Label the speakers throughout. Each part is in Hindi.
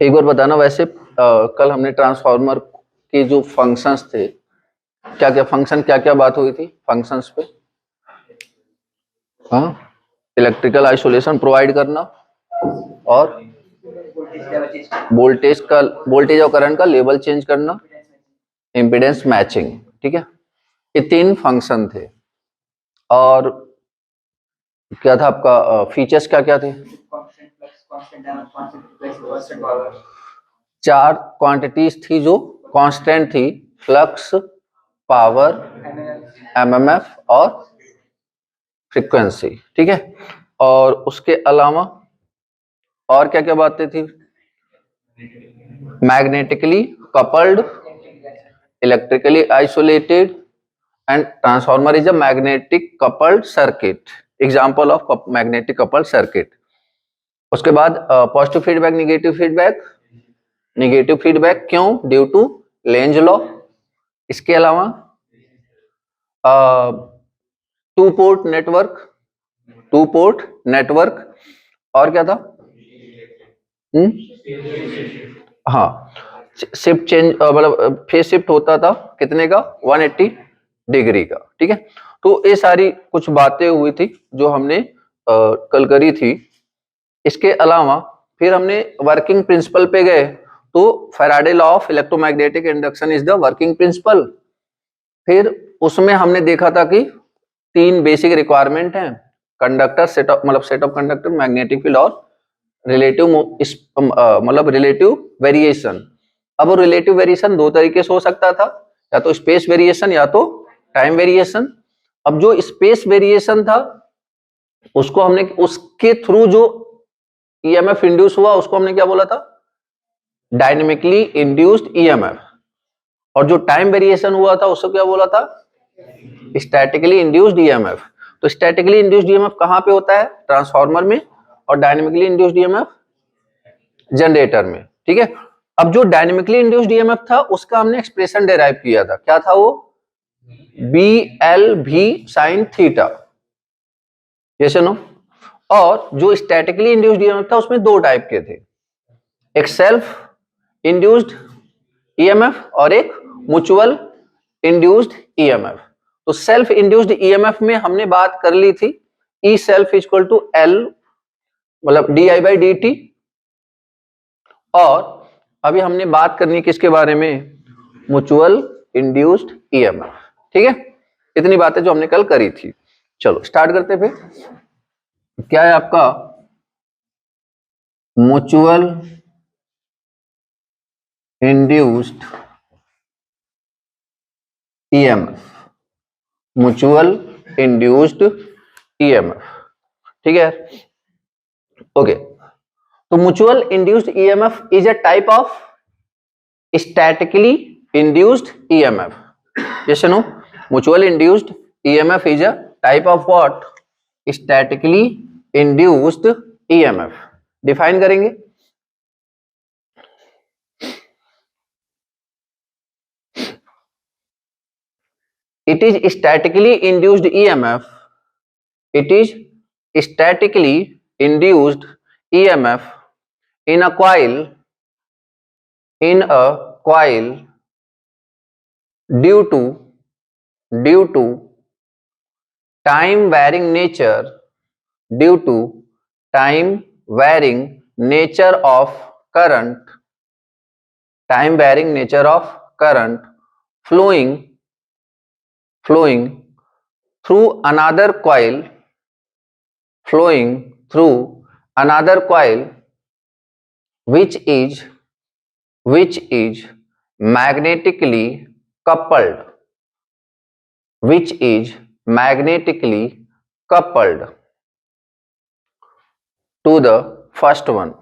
Speaker 1: एक बार बताना, वैसे कल हमने ट्रांसफार्मर के जो फंक्शंस थे, क्या क्या फंक्शन, क्या क्या बात हुई थी फंक्शंस पे? हाँ, इलेक्ट्रिकल आइसोलेशन प्रोवाइड करना और वोल्टेज और करंट का लेवल चेंज करना, इम्पीडेंस मैचिंग। ठीक है, ये 3 फंक्शन थे। और क्या था आपका फीचर्स, क्या क्या थे? 4 क्वांटिटीज थी जो कांस्टेंट थी, फ्लक्स, पावर, एमएमएफ और फ्रीक्वेंसी। ठीक है, और उसके अलावा और क्या क्या बातें थी? Magnetically coupled, electrically isolated, and transformer is a magnetic coupled circuit, example of magnetic coupled circuit. उसके बाद positive feedback, negative feedback. Negative feedback क्यों? Due to Lenz law. इसके अलावा 2 पोर्ट नेटवर्क। और क्या था? हाँ, शिफ्ट चेंज, मतलब फेज शिफ्ट होता था कितने का? 180 डिग्री का। ठीक है, तो ये सारी कुछ बातें हुई थी जो हमने कल करी थी। इसके अलावा फिर हमने वर्किंग प्रिंसिपल पे गए, तो Faraday law of electromagnetic induction is the working principle. फिर उसमें हमने देखा था कि 3 बेसिक रिक्वायरमेंट हैं, conductor, set of conductor, magnetic field और रिलेटिव मतलब रिलेटिव वेरिएशन। अब रिलेटिव वेरिएशन 2 तरीके से हो सकता था, या तो स्पेस वेरिएशन या तो टाइम वेरिएशन। अब जो स्पेस वेरिएशन था उसको हमने, उसके थ्रू जो ईएमएफ इंड्यूस हुआ उसको हमने क्या बोला था? Dynamically induced EMF. और जो टाइम वेरिएशन हुआ था उसको क्या बोला था? Statically induced EMF. तो स्टैटिकली इंड्यूस्ड ईएमएफ कहां पे होता है? ट्रांसफार्मर में। और डायनेमिकली इंड्यूस्ड ईएमएफ जनरेटर में। ठीक है, अब जो डायनेमिकली इंड्यूस्ड ईएमएफ था उसका हमने एक्सप्रेशन डेराइव किया था, क्या था वो? BL-V sin theta, yes no. और जो स्टैटिकली इंड्यूस्ड ईएमएफ था उसमें 2 टाइप के थे, एक सेल्फ इंड्यूस्ड ईएमएफ और एक म्यूचुअल इंड्यूस्ड ईएमएफ। तो सेल्फ इंड्यूस्ड ईएमएफ में हमने बात कर ली थी E self equal to L, मतलब di/dt। और अभी हमने बात करनी किसके बारे में? Mutual induced EMF. ठीक है, इतनी बातें जो हमने कल करी थी। चलो स्टार्ट करते हैं। फिर क्या है आपका? Mutual induced EMF, mutual induced EMF. ठीक है, ओके। तो mutual induced EMF is a type of statically induced EMF, yes no. Mutual induced EMF is a type of what? Statically induced EMF. Define करेंगे। It is statically induced EMF. It is statically induced EMF in a coil due to time varying nature, due to time varying nature of current, time varying nature of current flowing through another coil, flowing through another coil which is magnetically coupled, which is magnetically coupled to the first one,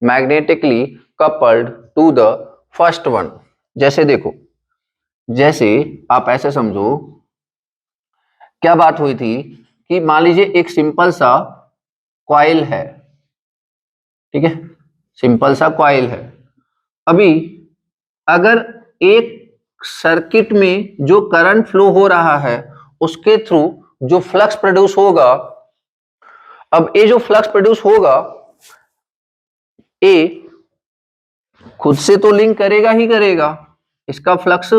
Speaker 1: magnetically coupled to the first one। जैसे देखो, जैसे आप ऐसे समझो, क्या बात हुई थी कि मान लीजिए एक सिंपल सा कॉइल है, ठीक है, सिंपल सा कॉइल है। अभी अगर एक सर्किट में जो करंट फ्लो हो रहा है उसके थ्रू जो फ्लक्स प्रोड्यूस होगा अब ये जो फ्लक्स प्रोड्यूस होगा, ए खुद से तो लिंक करेगा ही करेगा, इसका फ्लक्स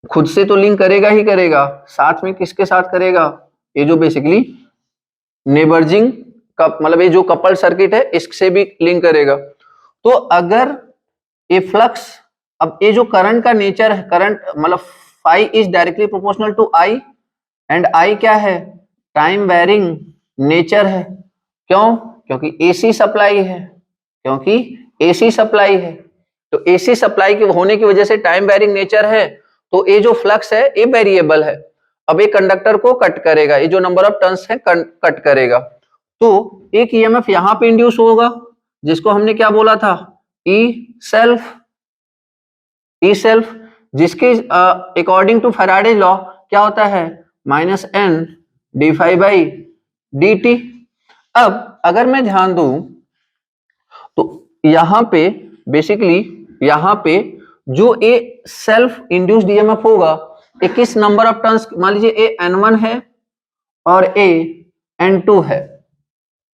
Speaker 1: खुद से तो लिंक करेगा ही करेगा, साथ में किसके साथ करेगा, ये जो बेसिकली नेबर्जिंग कप मतलब ये जो कपल सर्किट है इससे भी लिंक करेगा। तो अगर ये फ्लक्स, अब ये जो करंट का नेचर है, करंट मतलब phi is directly proportional to I, and I क्या है, टाइम वेरिंग नेचर है। क्यों? क्योंकि एसी सप्लाई है, क्योंकि एसी सप्लाई है। तो एसी सप्लाई के होने की वजह से टाइम वेरिंग नेचर है, तो ये जो फ्लक्स है ये वेरिएबल है। अब ये कंडक्टर को कट करेगा, ये जो नंबर ऑफ टर्न्स है कट करेगा। तो एक ईएमएफ यहां पे इंड्यूस होगा जिसको हमने क्या बोला था, ई सेल्फ, जिसके अकॉर्डिंग टू फैराडे लॉ क्या होता है, minus N d phi by d t. अब अगर मैं ध्यान दूं तो यहां पे बेसिकली यहां पे जो ए सेल्फ इंड्यूस्ड ईएमएफ होगा, ए किस नंबर ऑफ टर्न्स, मान लीजिए ए N1 है और ए N2 है,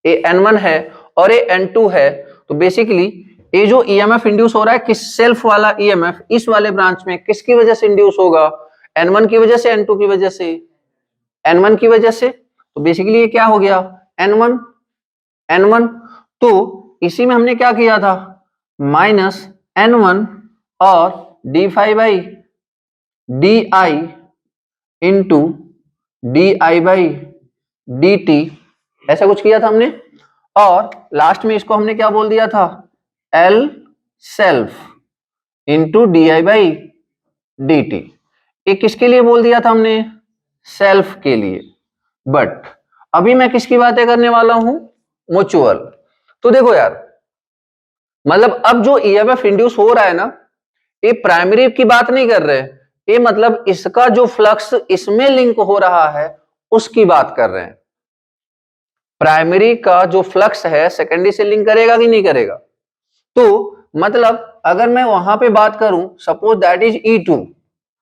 Speaker 1: ए N1 है और ए N2 है, तो बेसिकली ये जो ईएमएफ इंड्यूस हो रहा है किस सेल्फ वाला ईएमएफ इस वाले ब्रांच में किसकी वजह से इंड्यूस होगा, N1 की वजह से, N2 की वजह से, N1 की वजह से। तो बेसिकली ये क्या हो गया, N1। तो इसी में हमने क्या किया था, माइनस N1 और D phi by d I into d I by d T, ऐसा कुछ किया था हमने। और लास्ट में इसको हमने क्या बोल दिया था, L self into d I by d T. ये किसके लिए बोल दिया था हमने, सेल्फ के लिए। बट अभी मैं किसकी बातें करने वाला हूं, म्यूचुअल। तो देखो यार, मतलब अब जो ईएमएफ इंड्यूस हो रहा है ना, ये प्राइमरी की बात नहीं कर रहे, ये मतलब इसका जो फ्लक्स इसमें लिंक हो रहा है उसकी बात कर रहे हैं। प्राइमरी का जो फ्लक्स है सेकेंडरी से लिंक करेगा कि नहीं करेगा। तो मतलब अगर मैं वहां पे बात करूं, सपोज दैट इज E2,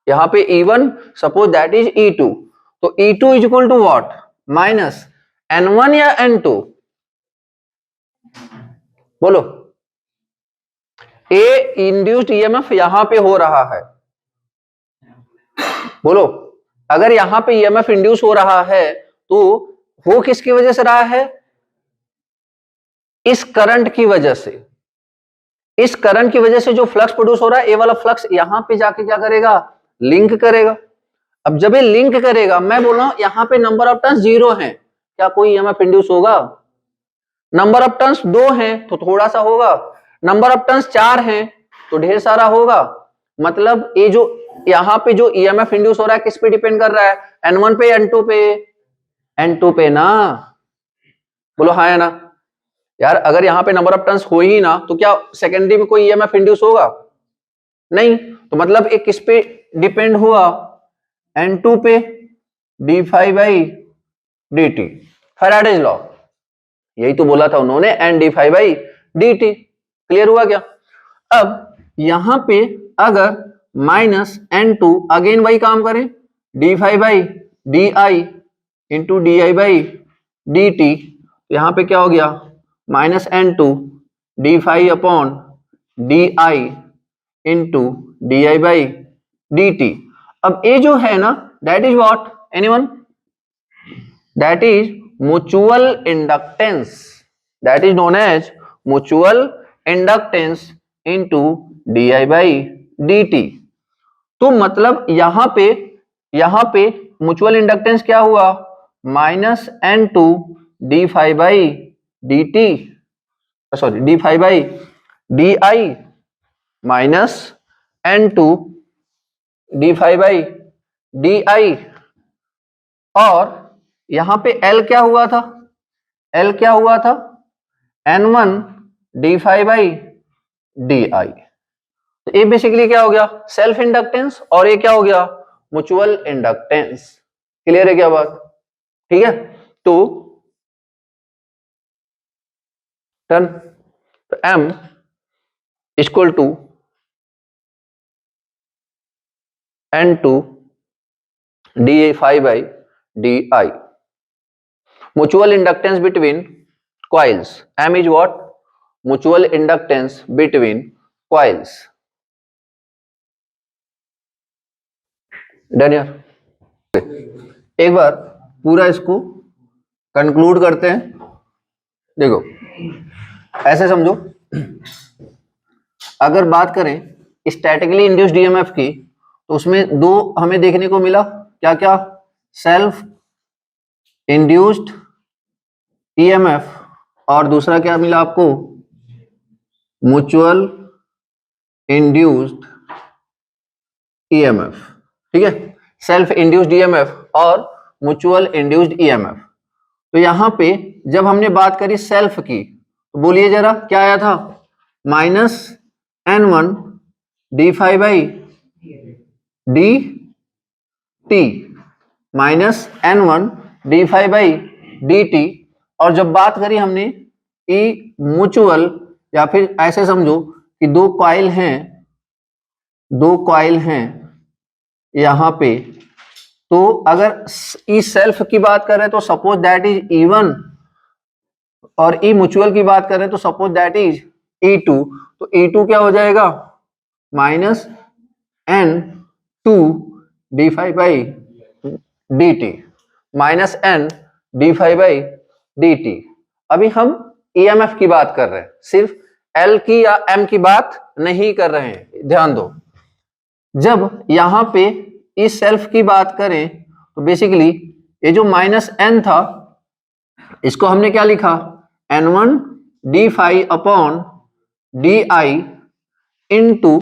Speaker 1: यहां पे E1, suppose that is E2, तो E2 is equal to what, minus N1 या N2, बोलो। ए इंड्यूस्ड ईएमएफ यहां पे हो रहा है, बोलो। अगर यहां पे ईएमएफ इंड्यूस हो रहा है तो वो किसकी वजह से रहा है, इस करंट की वजह से। इस करंट की वजह से जो फ्लक्स प्रोड्यूस हो रहा है, ये वाला फ्लक्स यहां पे जाके क्या करेगा, लिंक करेगा। अब जब ये लिंक करेगा, मैं बोल रहा हूं यहां पे नंबर ऑफ टर्न्स 0 है, क्या कोई ईएमएफ इंड्यूस होगा। नंबर ऑफ टर्न्स 2 है तो थोड़ा सा होगा, नंबर ऑफ टर्न्स 4 है तो ढेर सारा होगा। मतलब ये जो यहां पे जो ईएमएफ इंड्यूस हो रहा है किस पे डिपेंड कर रहा है, N1 पे, N2 पे, N2 पे ना, बोलो हाँ है ना। यार अगर यहां पे नंबर ऑफ टर्न्स हो ही ना तो क्या सेकेंडरी में कोई ईएमएफ इंड्यूस होगा, नहीं। तो मतलब एक किस पे डिपेंड हुआ, N2 पे, d phi by d t, Faraday's law, यही तो बोला था उन्होंने, N d phi by d t. Clear हुआ क्या। अब यहां पे अगर माइनस N2, अगेन वही काम करें, d phi by d I into d I by d t, यहां पे क्या हो गया, minus N2 d phi upon d I into d I by d t. अब ये जो है ना, that is what, anyone, that is mutual inductance, that is known as mutual inductance into d I by d t. तो मतलब यहां पे म्यूचुअल इंडक्टेंस क्या हुआ, minus N2 d phi by d T, sorry D phi by d I minus N2 d phi by d आई। और यहां पे L क्या हुआ था, L क्या हुआ था, N1 D phi by d आई। तो ये बेसिकली क्या हो गया, सेल्फ इंडक्टेंस, और ये क्या हो गया, म्यूचुअल इंडक्टेंस। क्लियर है क्या बात, ठीक है। तो डन, तो M equal to N2 d phi by d I. mutual inductance between coils. M is what? Mutual inductance between coils. Done यार? एक बार पूरा इसको कंक्लूड करते हैं. देखो ऐसे समझो, अगर बात करें स्टैटिकली इंड्यूस्ड ईएमएफ की तो उसमें दो हमें देखने को मिला. क्या क्या? सेल्फ इंड्यूस्ड ईएमएफ और दूसरा क्या मिला आपको? Mutual induced EMF. ठीक है, सेल्फ इंड्यूस्ड ईएमएफ और म्यूचुअल इंड्यूस्ड ईएमएफ. तो यहां पे जब हमने बात करी सेल्फ की तो बोलिए जरा क्या आया था? Minus N1 d5 by d T, minus N1 d5 by d T. और जब बात करी हमने ई म्यूचुअल, या फिर ऐसे समझो कि दो कॉइल हैं यहां पे, तो अगर ई सेल्फ की बात करें तो सपोज दैट इज E1 और ई म्यूचुअल की बात करें तो सपोज दैट इज E2. तो E2 क्या हो जाएगा? Minus N2 d5 by d T, minus N d5 by d T. अभी हम ईएमएफ की बात कर रहे हैं, सिर्फ L की या M की बात नहीं कर रहे हैं. ध्यान दो, जब यहां पे इस सेल्फ की बात करें तो बेसिकली ये जो माइनस N था इसको हमने क्या लिखा? N1 d5 upon di into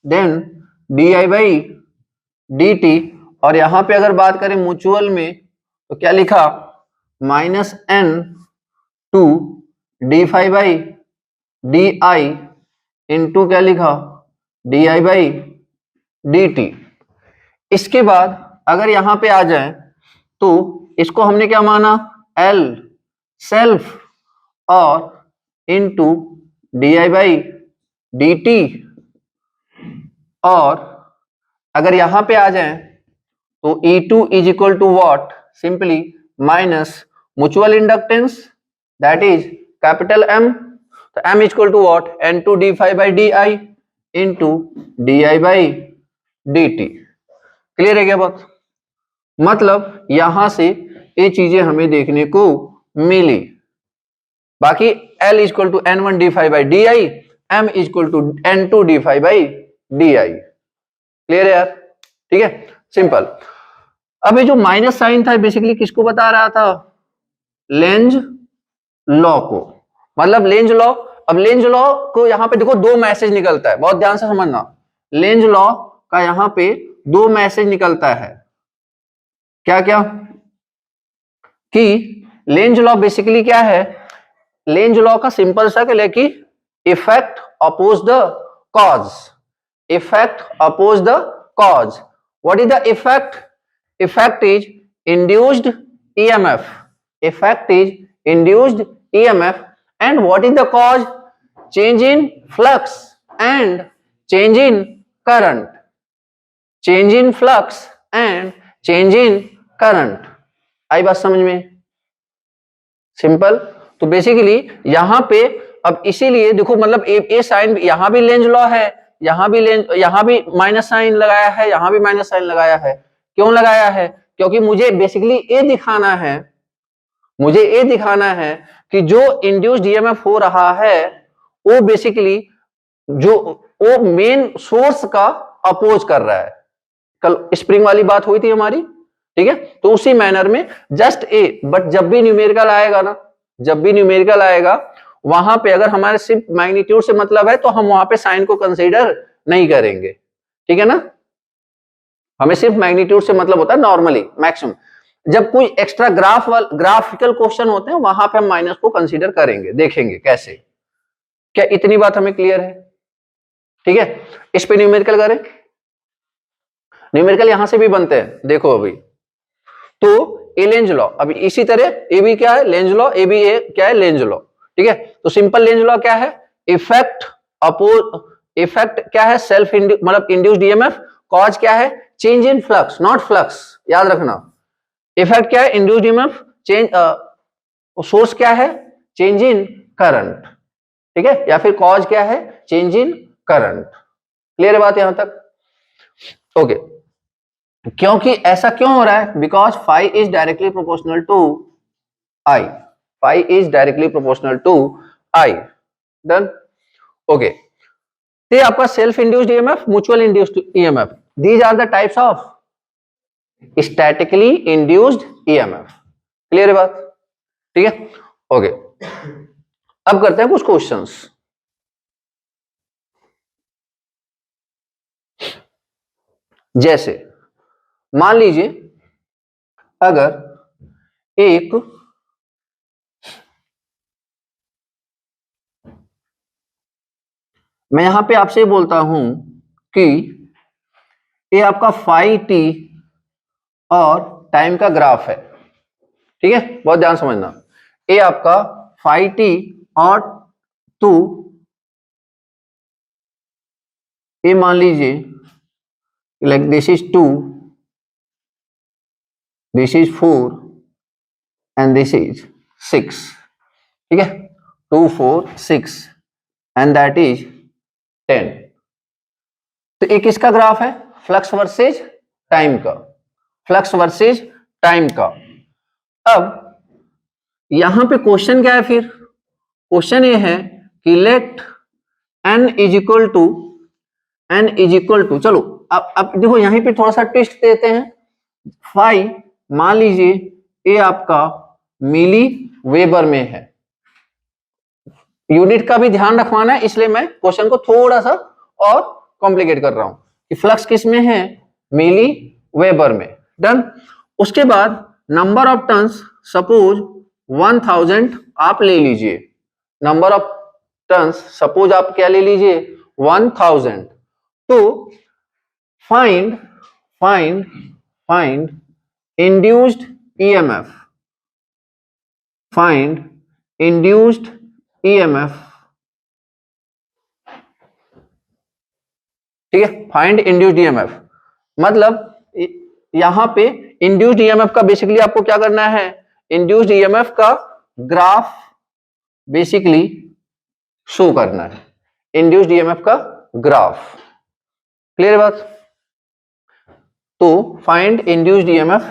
Speaker 1: then di by dt. और यहां पे अगर बात करें म्यूचुअल में तो क्या लिखा? Minus N2 d5 by di into क्या लिखा? di by dt. इसके बाद अगर यहां पे आ जाए तो इसको हमने क्या माना? L सेल्फ और इंटू di बाई dt. और अगर यहां पे आ जाए तो E2 is equal to what? Simply minus mutual inductance that is capital M. तो M is equal to what? N2 d5 by di into di by dt. Clear है क्या बात? मतलब यहां से ये चीजें हमें देखने को मिली. बाकी L is equal to N1 d5 by di, M is equal to N2 d5 by di. Clear है यार? ठीक है, सिंपल. अब ये जो माइनस साइन था बेसिकली किसको बता रहा था? लेंज लॉ को. मतलब लेंज लॉ. अब लेंज लॉ को यहां पे देखो दो मैसेज निकलता है, बहुत ध्यान से समझना. लेंज लॉ का यहां पे दो मैसेज निकलता है. क्या क्या? कि लेंज लॉ बेसिकली क्या है? लेंज लॉ का सिंपल सा क्या है कि effect oppose the cause. Effect oppose the cause. What is the effect? Effect is induced EMF. Effect is induced EMF. And what is the cause? Change in flux and change in current. Change in flux and change in current. आई बात समझ में? सिंपल. तो बेसिकली यहां पे अब इसीलिए देखो, मतलब ए साइन, यहां भी लेंज लॉ है, यहां भी माइनस साइन लगाया है, यहां भी माइनस साइन लगाया है. क्यों लगाया है? क्योंकि मुझे बेसिकली ये दिखाना है कि जो इंड्यूस्ड ईएमएफ हो रहा है वो बेसिकली वो मेन सोर्स का अपोज कर रहा है. कल स्प्रिंग वाली बात हुई थी हमारी, ठीक है? तो उसी मैनर में जस्ट ए. बट जब भी न्यूमेरिकल आएगा वहां पे अगर हमारे सिर्फ मैग्नीट्यूड से मतलब है तो हम वहां पे साइन को कंसीडर नहीं करेंगे. ठीक है ना? हमें सिर्फ मैग्नीट्यूड से मतलब होता है नॉर्मली मैक्सिमम. जब कोई एक्स्ट्रा ग्राफिकल क्वेश्चन होते हैं वहां पे हम माइनस को कंसीडर करेंगे, देखेंगे कैसे. क्या इतनी बात हमें क्लियर है? ठीक है, इस पे न्यूमेरिकल करें. न्यूमेरिकल यहां से भी बनते हैं, देखो अभी. तो ए लेंज लॉ, अभी इसी तरह ए भी क्या है? Lenz law. ए भी ए क्या है? Lenz law. ठीक है, तो सिंपल लेंज लॉ क्या है? इफेक्ट क्या है? सेल्फ मतलब इंड्यूस्ड ईएमएफ. कॉज क्या है? Change in flux, not flux. याद रखना, इफेक्ट क्या है? Induced EMF. चेंज सोर्स क्या है? चेंज इन करंट, ठीक है, या फिर कॉज क्या है? Change in current. क्लियर है बात यहां तक? ओके, क्योंकि ऐसा क्यों हो रहा है? Because phi is directly proportional to I, phi is directly proportional to I. Done? Okay, ये आपका self induced EMF, mutual induced EMF, these are the types of statically induced EMF. Clear है बात? ठीक है, ओके। अब करते हैं कुछ क्वेश्चंस। जैसे मान लीजिए अगर एक मैं यहां पे आपसे बोलता हूं कि ये आपका फाई टी और टाइम का ग्राफ है, ठीक है, बहुत ध्यान समझना। ये आपका फाई टी और टू, ये मान लीजिए like this is 2, this is 4 and this is 6, ठीक है, 2 4 6 एंड दैट इज 10। तो एक किसका ग्राफ है? फ्लक्स वर्सेज टाइम का, फ्लक्स वर्सेज टाइम का। अब यहां पे क्वेश्चन क्या है? फिर क्वेश्चन ये है कि let n is equal to, n is equal to, चलो अब देखो यहीं पे थोड़ा सा ट्विस्ट देते हैं। फाई मान लीजिए ये आपका मिली वेबर में है, यूनिट का भी ध्यान रखवाना है, इसलिए मैं क्वेश्चन को थोड़ा सा और कॉम्प्लिकेट कर रहा हूं कि फ्लक्स किस में है? मिली वेबर में। डन? उसके बाद नंबर ऑफ टर्न्स, सपोज 1000 आप ले लीजिए, नंबर ऑफ टर्न्स सपोज आप क्या ले लीजिए? 1000। तो find find find induced EMF, find induced EMF, ठीक है, फाइंड इंड्यूस्ड ईएमएफ। मतलब यहां पे इंड्यूस्ड ईएमएफ का बेसिकली आपको क्या करना है? इंड्यूस्ड ईएमएफ का ग्राफ बेसिकली शो करना है, इंड्यूस्ड ईएमएफ का ग्राफ। क्लियर बात? तो फाइंड इंड्यूस्ड ईएमएफ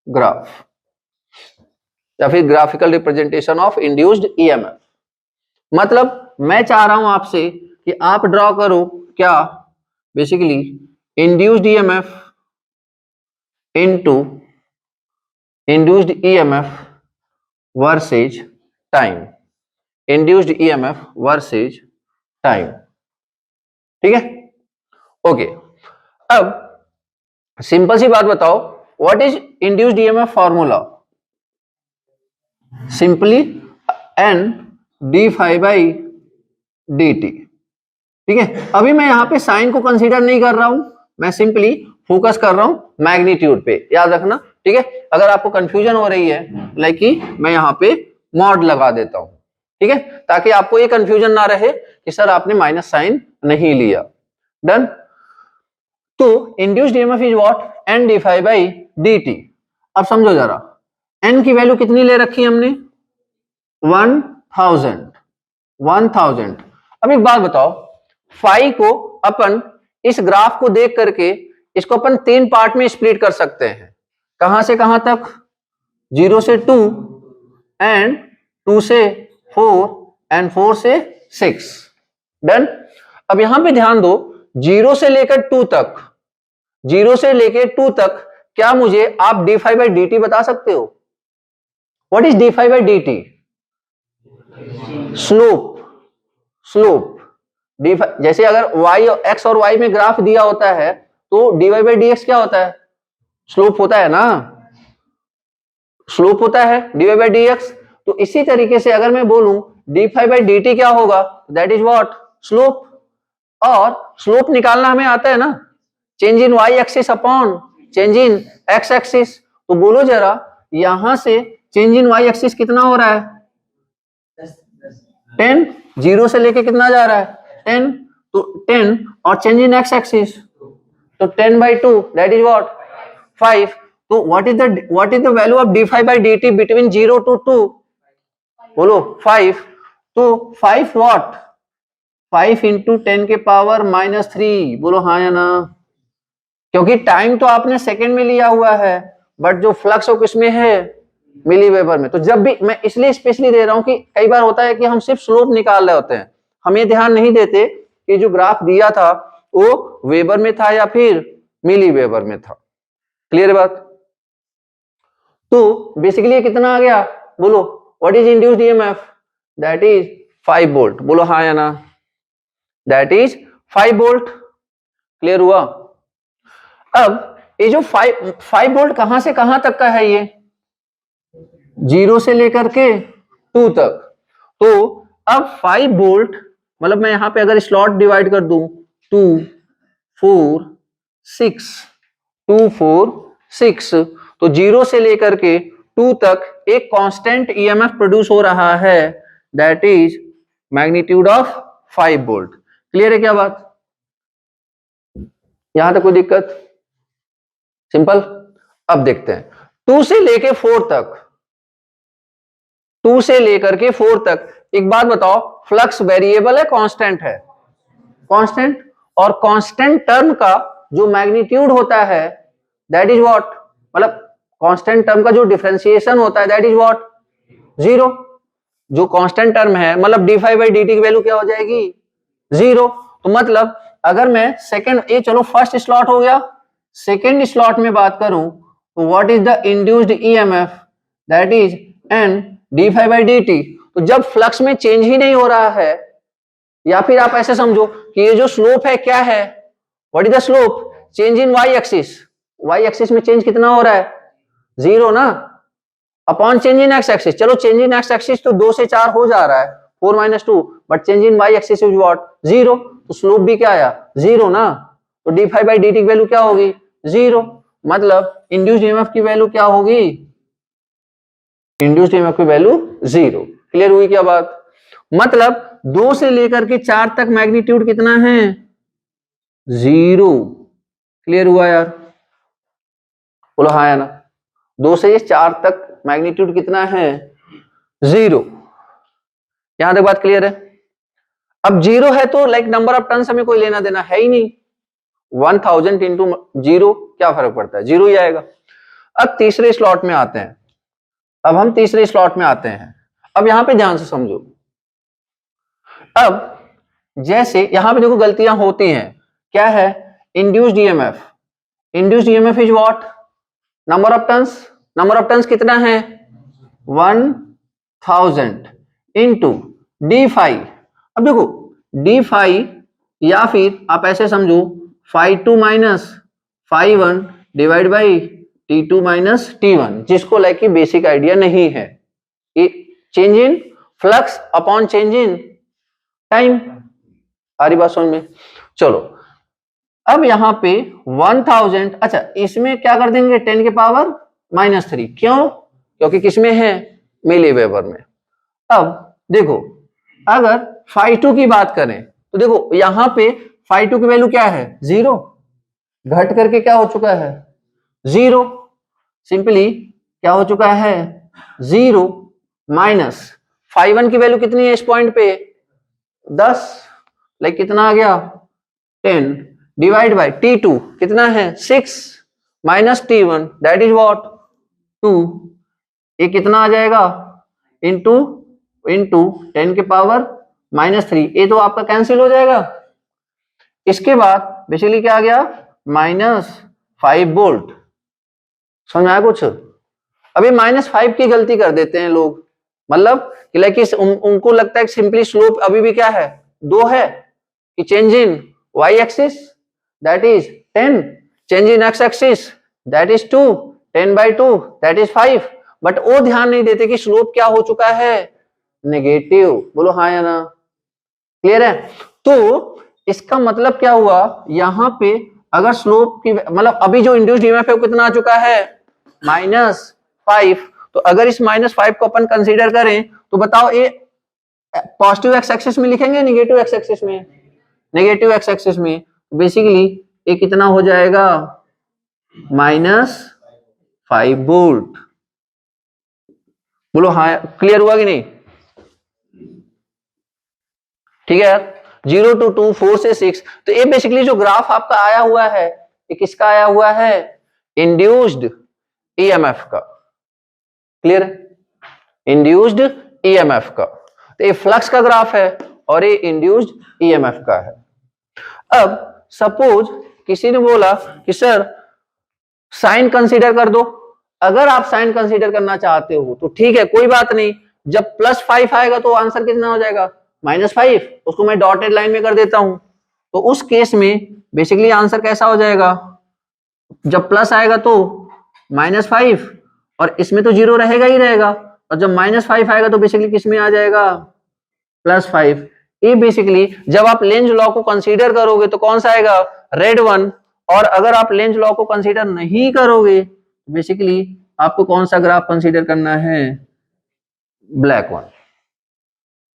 Speaker 1: ग्राफ या फिर graphical representation of induced EMF. मतलब मैं चाह रहा हूं आपसे कि आप ड्रॉ करो क्या? Basically induced EMF into induced EMF versus time, induced EMF versus time, ठीक है, ओके। अब सिंपल सी बात बताओ, what is induced EMF formula? Simply N d phi by d t, ठीक है। अभी मैं यहां पे साइन को कंसीडर नहीं कर रहा हूं, मैं सिंपली फोकस कर रहा हूं मैग्नीट्यूड पे, याद रखना, ठीक है। अगर आपको कंफ्यूजन हो रही है लाइक कि मैं यहां पे मॉड लगा देता हूं, ठीक है, ताकि आपको ये कंफ्यूजन ना रहे कि सर आपने माइनस साइन नहीं लिया। डन? तो induced EMF is what? N d phi by d t. अब समझो जरा, एन की वैल्यू कितनी ले रखी हमने? 1000। अब एक बात बताओ, फाई को अपन इस ग्राफ को देख करके इसको अपन 3 पार्ट में स्प्लिट कर सकते हैं। कहां से कहां तक? 0 से 2 एंड 2 से 4 एंड 4 से 6। डन? अब यहां पे ध्यान दो, 0 से लेकर 2 तक, 0 से लेकर 2 तक क्या मुझे आप d phi by d t बता सकते हो? What is d phi by d t? Slope, slope. डी जैसे अगर y और x और y में ग्राफ दिया होता है तो dy बाई डी एक्स क्या होता है? स्लोप होता है ना, स्लोप होता है dy बाई डी एक्स। तो इसी तरीके से अगर मैं बोलूं d phi by d t क्या होगा? That is what? स्लोप। और स्लोप निकालना हमें आता है ना, change in y axis upon change in x axis. तो बोलो जरा, यहां से चेंज इन y एक्सिस कितना हो रहा है? 10। 0 से लेके कितना जा रहा है? 10। तो 10 और चेंज इन x एक्सिस तो 10 by 2 दैट इज व्हाट? 5। तो what is the value of d phi by d t between 0 to 2? बोलो 5, तो 5 वॉट, 5 इंटू 10 के पावर -3, बोलो हाँ या ना, क्योंकि टाइम तो आपने सेकंड में लिया हुआ है, बट जो फ्लक्स वो किसमें है, मिली वेबर में। तो जब भी मैं इसलिए स्पेशली दे रहा हूं कि कई बार होता है कि हम सिर्फ स्लोप निकाल रहे होते हैं, हम ये ध्यान नहीं देते कि जो ग्राफ दिया था वो वेबर में था या फिर मिली वेबर में था। क्लियर बात? तो बेसिकली ये कितना आ गया, बोलो what is induced EMF, that is 5 volt, बोलो हाँ या ना, दैट इज 5 वोल्ट। क्लियर हुआ? अब ये जो 5 वोल्ट कहां से कहां तक का है, ये 0 से लेकर के 2 तक। तो अब 5 वोल्ट मतलब मैं यहां पे अगर स्लॉट डिवाइड कर दूं 2 4 6 2 4 6, तो 0 से लेकर के 2 तक एक कांस्टेंट ईएमएफ प्रोड्यूस हो रहा है, that is magnitude of 5 volt. Clear है क्या बात? यहां तक कोई दिक्कत? सिंपल। अब देखते हैं 2 से लेके 4 तक, 2 से लेकर के 4 तक, एक बात बताओ, फ्लक्स वेरिएबल है कांस्टेंट है? कांस्टेंट। और कांस्टेंट टर्म का जो मैग्नीट्यूड होता है दैट इज व्हाट, मतलब कांस्टेंट टर्म का जो डिफरेंशिएशन होता है दैट इज व्हाट, 0। जो कांस्टेंट टर्म है मतलब d5/dt की वैल्यू क्या हो जाएगी, 0। तो मतलब अगर मैं सेकंड, ये चलो फर्स्ट स्लॉट हो गया, सेकंड स्लॉट में बात करूं तो what is the induced EMF, that is n d5/dt। तो जब फ्लक्स में चेंज ही नहीं हो रहा है, या फिर आप ऐसे समझो कि ये जो स्लोप है क्या है, what is the slope, change in y axis, y axis में चेंज कितना हो रहा है, 0 ना, upon change in x axis. चलो चेंज इन एक्स एक्सिस तो 2 से 4 हो जा रहा है, 4 - 2, but change in y axis is what, 0। तो स्लोप भी क्या आया, 0 ना। तो d5/dt की वैल्यू क्या होगी, 0। मतलब इंड्यूस्ड ईएमएफ की वैल्यू क्या होगी, इंड्यूस्ड ईएमएफ की वैल्यू 0। क्लियर हुई क्या बात? मतलब 2 से लेकर के 4 तक मैग्नीट्यूड कितना है, 0। क्लियर हुआ यार? बोलो हाँ या ना। 2 से 4 तक मैग्नीट्यूड कितना है, 0। यहां तक बात क्लियर है? अब 0 है तो लाइक नंबर ऑफ टर्न्स हमें कोई लेना देना है ही नहीं, 1000 इंटू 0 क्या फर्क पड़ता है, 0 ही आएगा। अब तीसरे स्लॉट में आते हैं, अब हम तीसरे स्लॉट में आते हैं। अब यहां पे ध्यान से समझो, अब जैसे यहां पे देखो गलतियां होती हैं, क्या है, induced EMF, induced EMF is what, number of turns, number of turns कितना है 1000 इंटू d5। अब देखो d5 या फिर आप ऐसे समझो 5 minus 5 divide by t2 minus t1, जिसको लाइक की बेसिक आइडिया नहीं है, ये change in flux upon change in time. आ रही बात समझ में? चलो अब यहां पे 1000, अच्छा इसमें क्या कर देंगे 10 के पावर -3, क्यों, क्योंकि किसमें है, मिली वेबर में। अब देखो अगर φ2 की बात करें तो देखो यहां पे φ2 की वैल्यू क्या है, 0, घट करके क्या हो चुका है, 0। सिंपली क्या हो चुका है, 0 माइनस φ1 की वैल्यू कितनी है इस पॉइंट पे, 10, लाइक कितना आ गया 10 डिवाइड बाई t2 कितना है 6 minus t1 that is what 2, ये कितना आ जाएगा इंटू इंटू 10 के पावर -3, ये तो आपका कैंसिल हो जाएगा। इसके बाद बेसिकली क्या आ गया -5 वोल्ट। समझ में आया कुछ? अभी -5 की गलती कर देते हैं लोग, मतलब लाइक उनको लगता है कि सिंपली स्लोप अभी भी क्या है 2 है, कि change in y axis that is 10, change in x axis that is 2, 10/2 that is 5, but वो ध्यान नहीं देते कि स्लोप क्या हो चुका है, नेगेटिव। बोलो हाँ या ना? क्लियर है? तो इसका मतलब क्या हुआ, यहां पे अगर स्लोप की मतलब अभी जो इंड्यूस्ड ईएमएफ है वो कितना आ चुका है -5, तो अगर इस -5 को अपन कंसीडर करें तो बताओ ये पॉजिटिव एक्स एक्सिस में लिखेंगे नेगेटिव एक्स एक्सिस में, नेगेटिव एक्स एक्सिस में, बेसिकली ये कितना हो जाएगा -5 वोल्ट। बोलो हाँ, क्लियर हुआ कि नहीं? ठीक है, 0 to 2, 4 से 6। तो ये बेसिकली जो ग्राफ आपका आया हुआ है, ये किसका आया हुआ है? इंड्यूस्ड ईएमएफ का। क्लियर है? इंड्यूस्ड ईएमएफ का। तो ये फ्लक्स का ग्राफ है और ये इंड्यूस्ड ईएमएफ का है। अब सपोज किसी ने बोला कि सर साइन कंसीडर कर दो। अगर आप साइन कंसीडर करना चाहते हो तो ठीक है, कोई बात नहीं। जब +5 आएगा तो आंसर कितना हो जाएगा? -5। उसको मैं डॉटेड लाइन में कर देता हूं। तो उस केस में बेसिकली आंसर कैसा हो जाएगा? जब प्लस आएगा तो -5 और इसमें तो 0 रहेगा ही रहेगा, और जब -5 आएगा तो बेसिकली किस में आ जाएगा? +5। ये बेसिकली जब आप लेंज लॉ को कंसीडर करोगे तो कौन सा आएगा? Red one. और अगर आप लेंज लॉ को कंसीडर नहीं करोगे बेसिकली आपको कौन सा ग्राफ कंसीडर करना है? Black one.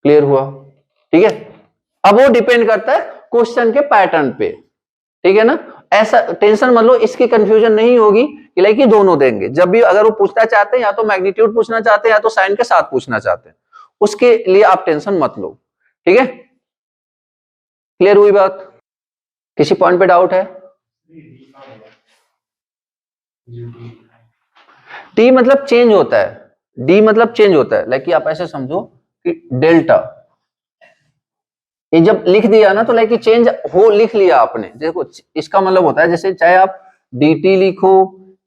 Speaker 1: क्लियर हुआ? ठीक है। अब वो डिपेंड करता है क्वेश्चन के पैटर्न पे, ठीक है ना। ऐसा टेंशन मत लो, इसकी कंफ्यूजन नहीं होगी कि लाइक ये दोनों देंगे। जब भी अगर वो पूछना चाहते हैं या तो मैग्नीट्यूड पूछना चाहते हैं या तो साइन के साथ पूछना चाहते हैं, उसके लिए आप टेंशन मत लो, ठीक है। क्लियर हुई बात? किसी पॉइंट पे डाउट है? टी मतलब चेंज होता है, डी मतलब चेंज होता है। लाइक आप ऐसे समझो कि डेल्टा, ये जब लिख दिया ना तो लाइक चेंज हो, लिख लिया आपने। देखो इसका मतलब होता है जैसे चाहे आप dt लिखो,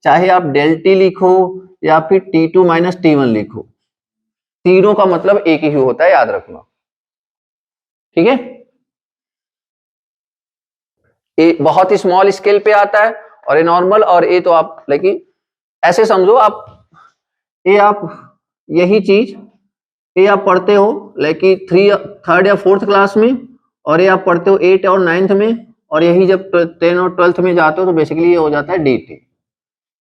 Speaker 1: चाहे आप डेल टी लिखो, या फिर t2 माइनस t1 लिखो, तीनों का मतलब एक ही होता है, याद रखना, ठीक है। ये बहुत ही स्मॉल स्केल पे आता है और ये नॉर्मल, और ये तो आप लाइक ऐसे समझो आप, ये आप यही चीज ये आप पढ़ते हो लाइक 3rd या 4th क्लास में, और ये आप पढ़ते हो 8 और 9th में, और यही जब 10 और 12th में जाते हो तो बेसिकली ये हो जाता है dt।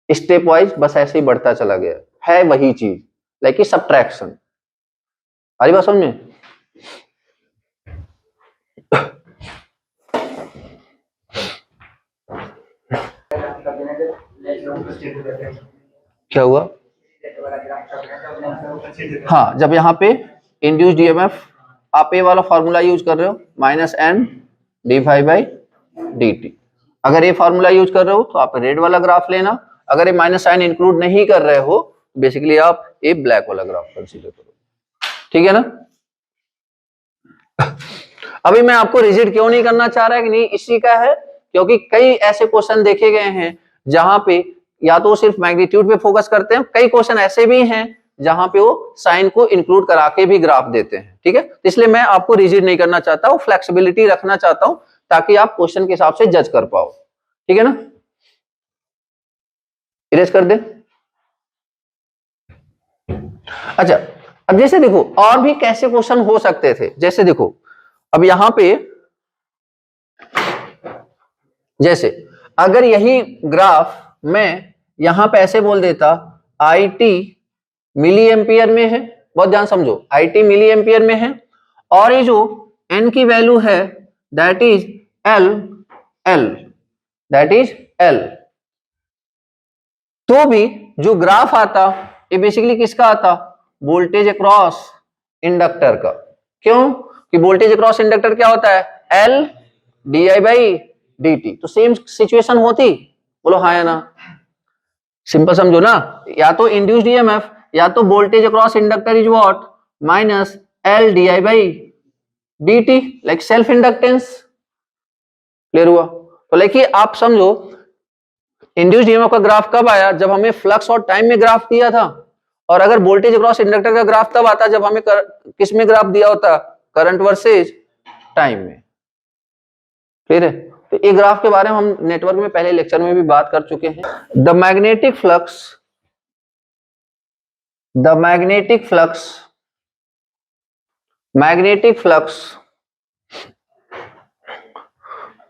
Speaker 1: स्टेप वाइज बस ऐसे ही बढ़ता चला गया है, वही चीज लाइक सब्ट्रैक्शन। आ रही बात समझ में? क्या हुआ? हाँ, जब यहाँ पे इंड्यूस्ड ईएमएफ आप ये वाला फॉर्मूला यूज कर रहे हो -n dy/dt। अगर ये फॉर्मूला यूज कर रहे हो तो आप रेड वाला ग्राफ लेना। अगर ये माइनस साइन इंक्लूड नहीं कर रहे हो बेसिकली आप ये ब्लैक वाला ग्राफ कंसीडर करो, ठीक है ना। अभी मैं आपको रिजिड क्यों नहीं करना चाह रहा है कि नहीं, इसी का है क्योंकि कई ऐसे क्वेश्चन देखे गए हैं जहां पे या तो सिर्फ मैग्नीट्यूड पे फोकस करते हैं, कई क्वेश्चन ऐसे भी हैं जहां पे वो साइन को इंक्लूड करा के भी ग्राफ देते हैं, ठीक है। इसलिए मैं आपको रिजिड नहीं करना चाहता हूं, फ्लेक्सिबिलिटी रखना चाहता हूं ताकि आप क्वेश्चन के हिसाब से जज कर पाओ, ठीक है ना। इरेज कर दे। अच्छा, अब जैसे देखो और भी कैसे क्वेश्चन हो सकते थे, जैसे देखो अब यहां पे जैसे अगर यही ग्राफ मैं यहां पे ऐसे बोल देता IT मिली एम्पियर में है, बहुत ध्यान समझो, IT मिली एम्पियर में है, और ये जो n की वैल्यू है दैट इज L, तो भी जो ग्राफ आता ये बेसिकली किसका आता? वोल्टेज अक्रॉस इंडक्टर का। क्यों? कि वोल्टेज अक्रॉस इंडक्टर क्या होता है? L di/dt। तो सेम सिचुएशन होती? बोलो हाँ या ना। सिंपल समझो ना, या तो इंड्यूस्ड ईएमएफ या तो voltage across inductor is what? -L di/dt, like self inductance. Clear हुआ? तो लाइक आप समझो इंड्यूस्ड ईएमएफ का ग्राफ कब आया? जब हमें फ्लक्स और टाइम में ग्राफ दिया था। और अगर वोल्टेज अक्रॉस इंडक्टर का ग्राफ तब आता जब हमें किस में ग्राफ दिया होता? करंट वर्सेज टाइम में। क्लियर है? तो ये ग्राफ के बारे में हम नेटवर्क में पहले लेक्चर में भी बात कर चुके हैं। The magnetic flux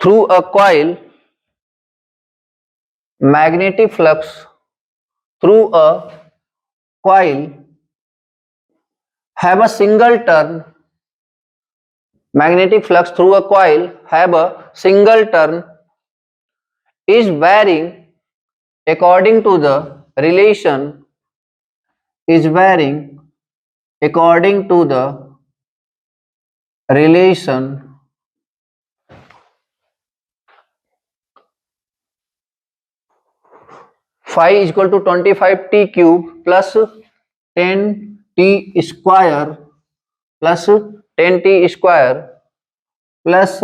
Speaker 1: through a coil, magnetic flux through a coil have a single turn, magnetic flux through a coil have a single turn is varying according to the relation relation phi is equal to 25t cube plus 10t square plus 10t square plus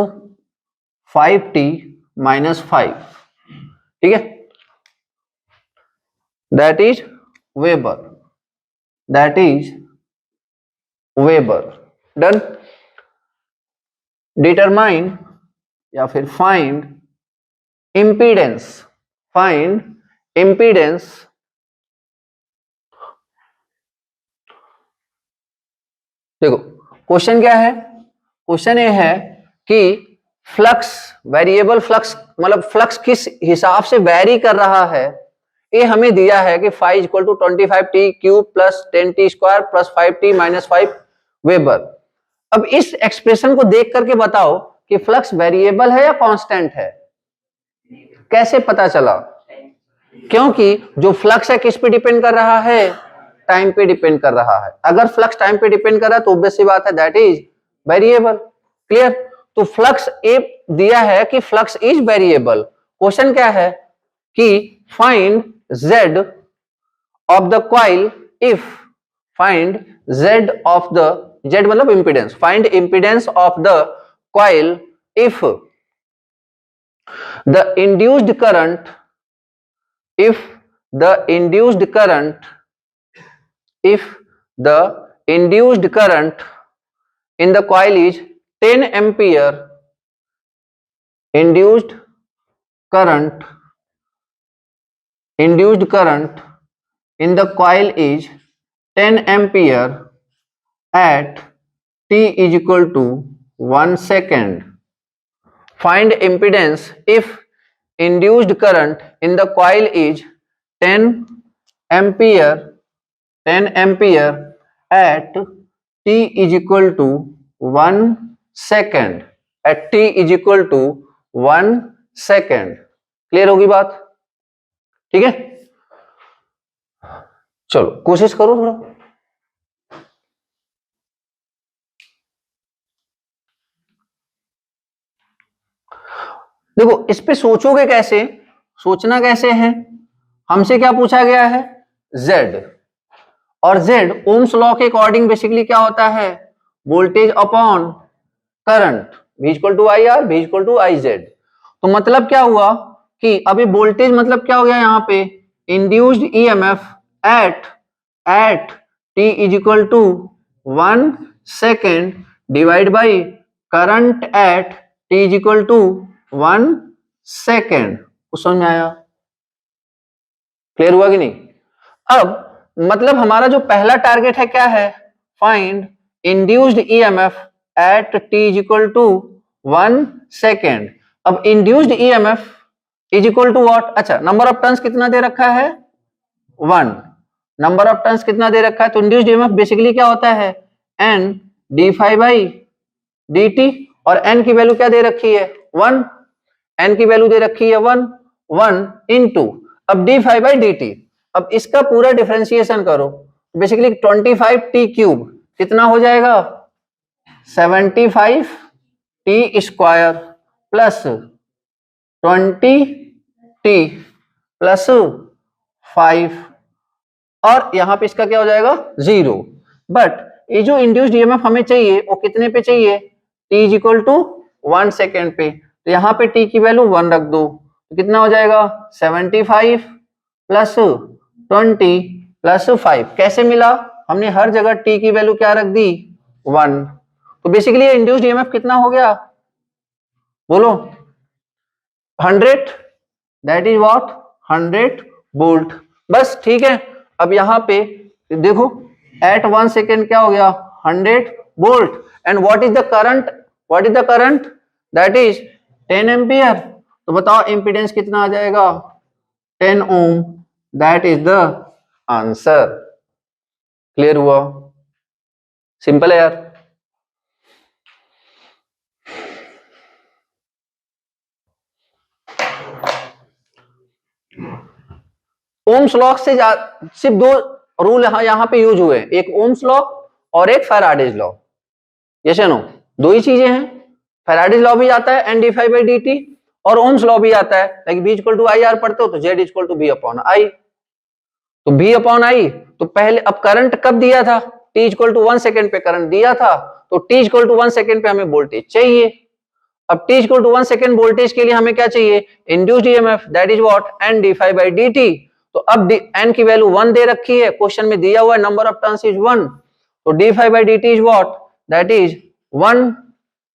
Speaker 1: 5t minus 5, ठीक है, that is Weber, that is Weber. Done. Determine या फिर फाइंड इम्पीडेंस, फाइंड इम्पीडेंस देखो क्वेश्चन क्या है, क्वेश्चन ये है कि फ्लक्स, वेरिएबल फ्लक्स मतलब फ्लक्स किस हिसाब से वेरी कर रहा है, ये हमें दिया है कि phi equal to 25t cube plus 10t square plus 5t minus 5 weber. अब इस एक्सप्रेशन को देख करके बताओ कि फ्लक्स वेरिएबल है या कांस्टेंट है. कैसे पता चला? क्योंकि जो फ्लक्स है किस पे डिपेंड कर रहा है, टाइम पे डिपेंड कर रहा है. अगर फ्लक्स टाइम पे डिपेंड कर रहा है तो ऑब्वियस सी बात है दैट इज वेरिएबल. क्लियर? तो फ्लक्स ए दिया है कि फ्लक्स इज वेरिएबल. क्वेश्चन क्या है कि find z of the coil if, find z of the, z मतलब impedance, find impedance of the coil if the induced current, if the induced current, if the induced current in the coil is 10 ampere, induced current in the coil is 10 ampere at t is equal to 1 second. Find impedance if induced current in the coil is 10 ampere at t is equal to 1 second, at t is equal to 1 second. Clear होगी बात? ठीक है, चलो कोशिश करो थोड़ा. देखो इस पे सोचोगे कैसे, सोचना कैसे है, हमसे क्या पूछा गया है, Z, और Z ओम्स लॉ के अकॉर्डिंग बेसिकली क्या होता है, voltage upon current, V equal to I R, V equal to I Z. तो मतलब क्या हुआ कि अभी वोल्टेज मतलब क्या हो गया यहाँ पे, induced EMF at t is equal to 1 second divide by current at t is equal to 1 second. समझ में आया? क्लियर हुआ कि नहीं? अब मतलब हमारा जो पहला टारगेट है क्या है, find induced EMF at t is equal to 1 second. अब induced EMF is equal to what, अच्छा नंबर ऑफ टर्न्स कितना दे रखा है, 1. नंबर ऑफ टर्न्स कितना दे रखा है, तो इंड्यूस्ड ईएमएफ बेसिकली क्या होता है, n d phi by dt, और n की वैल्यू क्या दे रखी है, 1. n की वैल्यू दे रखी है 1 इनटू, अब d फाई बाई dt. अब इसका पूरा डिफरेंशिएशन करो, बेसिकली 25t क्यूब कितना हो जाएगा, 75t square plus 20t plus 5, और यहां पे इसका क्या हो जाएगा 0. बट ये जो इंड्यूस्ड ईएमएफ हमें चाहिए वो कितने पे चाहिए, t is equal to 1 second पे. तो यहाँ पे t की वैल्यू 1 रख दो, तो कितना हो जाएगा 75 प्लस 20 प्लस 5. कैसे मिला, हमने हर जगह t की वैल्यू क्या रख दी, 1. तो बेसिकली इंड्यूस्ड ईएमएफ कितना हो गया, बोलो 100, दैट इज व्हाट 100 वोल्ट. बस ठीक है. अब यहाँ पे देखो एट 1 सेकेंड क्या हो गया, 100 volt. And what is the current, that is 10 ampere. तो बताओ इंपीडेंस कितना आ जाएगा, 10 ohm. That is the answer. Clear हुआ? सिंपल है यार. ओम्स लॉ से सिर्फ 2 रूल यहाँ पे यूज हुए, एक ओम्स लॉ और एक फैराडेज लॉ. यस या नो? दो ही चीजें हैं, फैराडेज लॉ भी आता है n/dt और ओम्स लॉ भी आता है, like v equal to I R पढ़ते हो तो z equal to v upon I. तो v अपॉन आई तो पहले, अब करंट कब दिया था, t इक्वल टू 1 सेकेंड पे करंट दिया था, तो t इक्वल टू 1 सेकेंड पे हमें वोल्टेज चाहिए। अब t equal to 1 second voltage के लिए हमें क्या चाहिए, induced EMF, that is what, n/dt। तो अब n की वैल्यू 1 दे रखी है, क्वेश्चन में दिया हुआ है नंबर ऑफ टर्न्स इज 1, तो d/dt is what, that is 1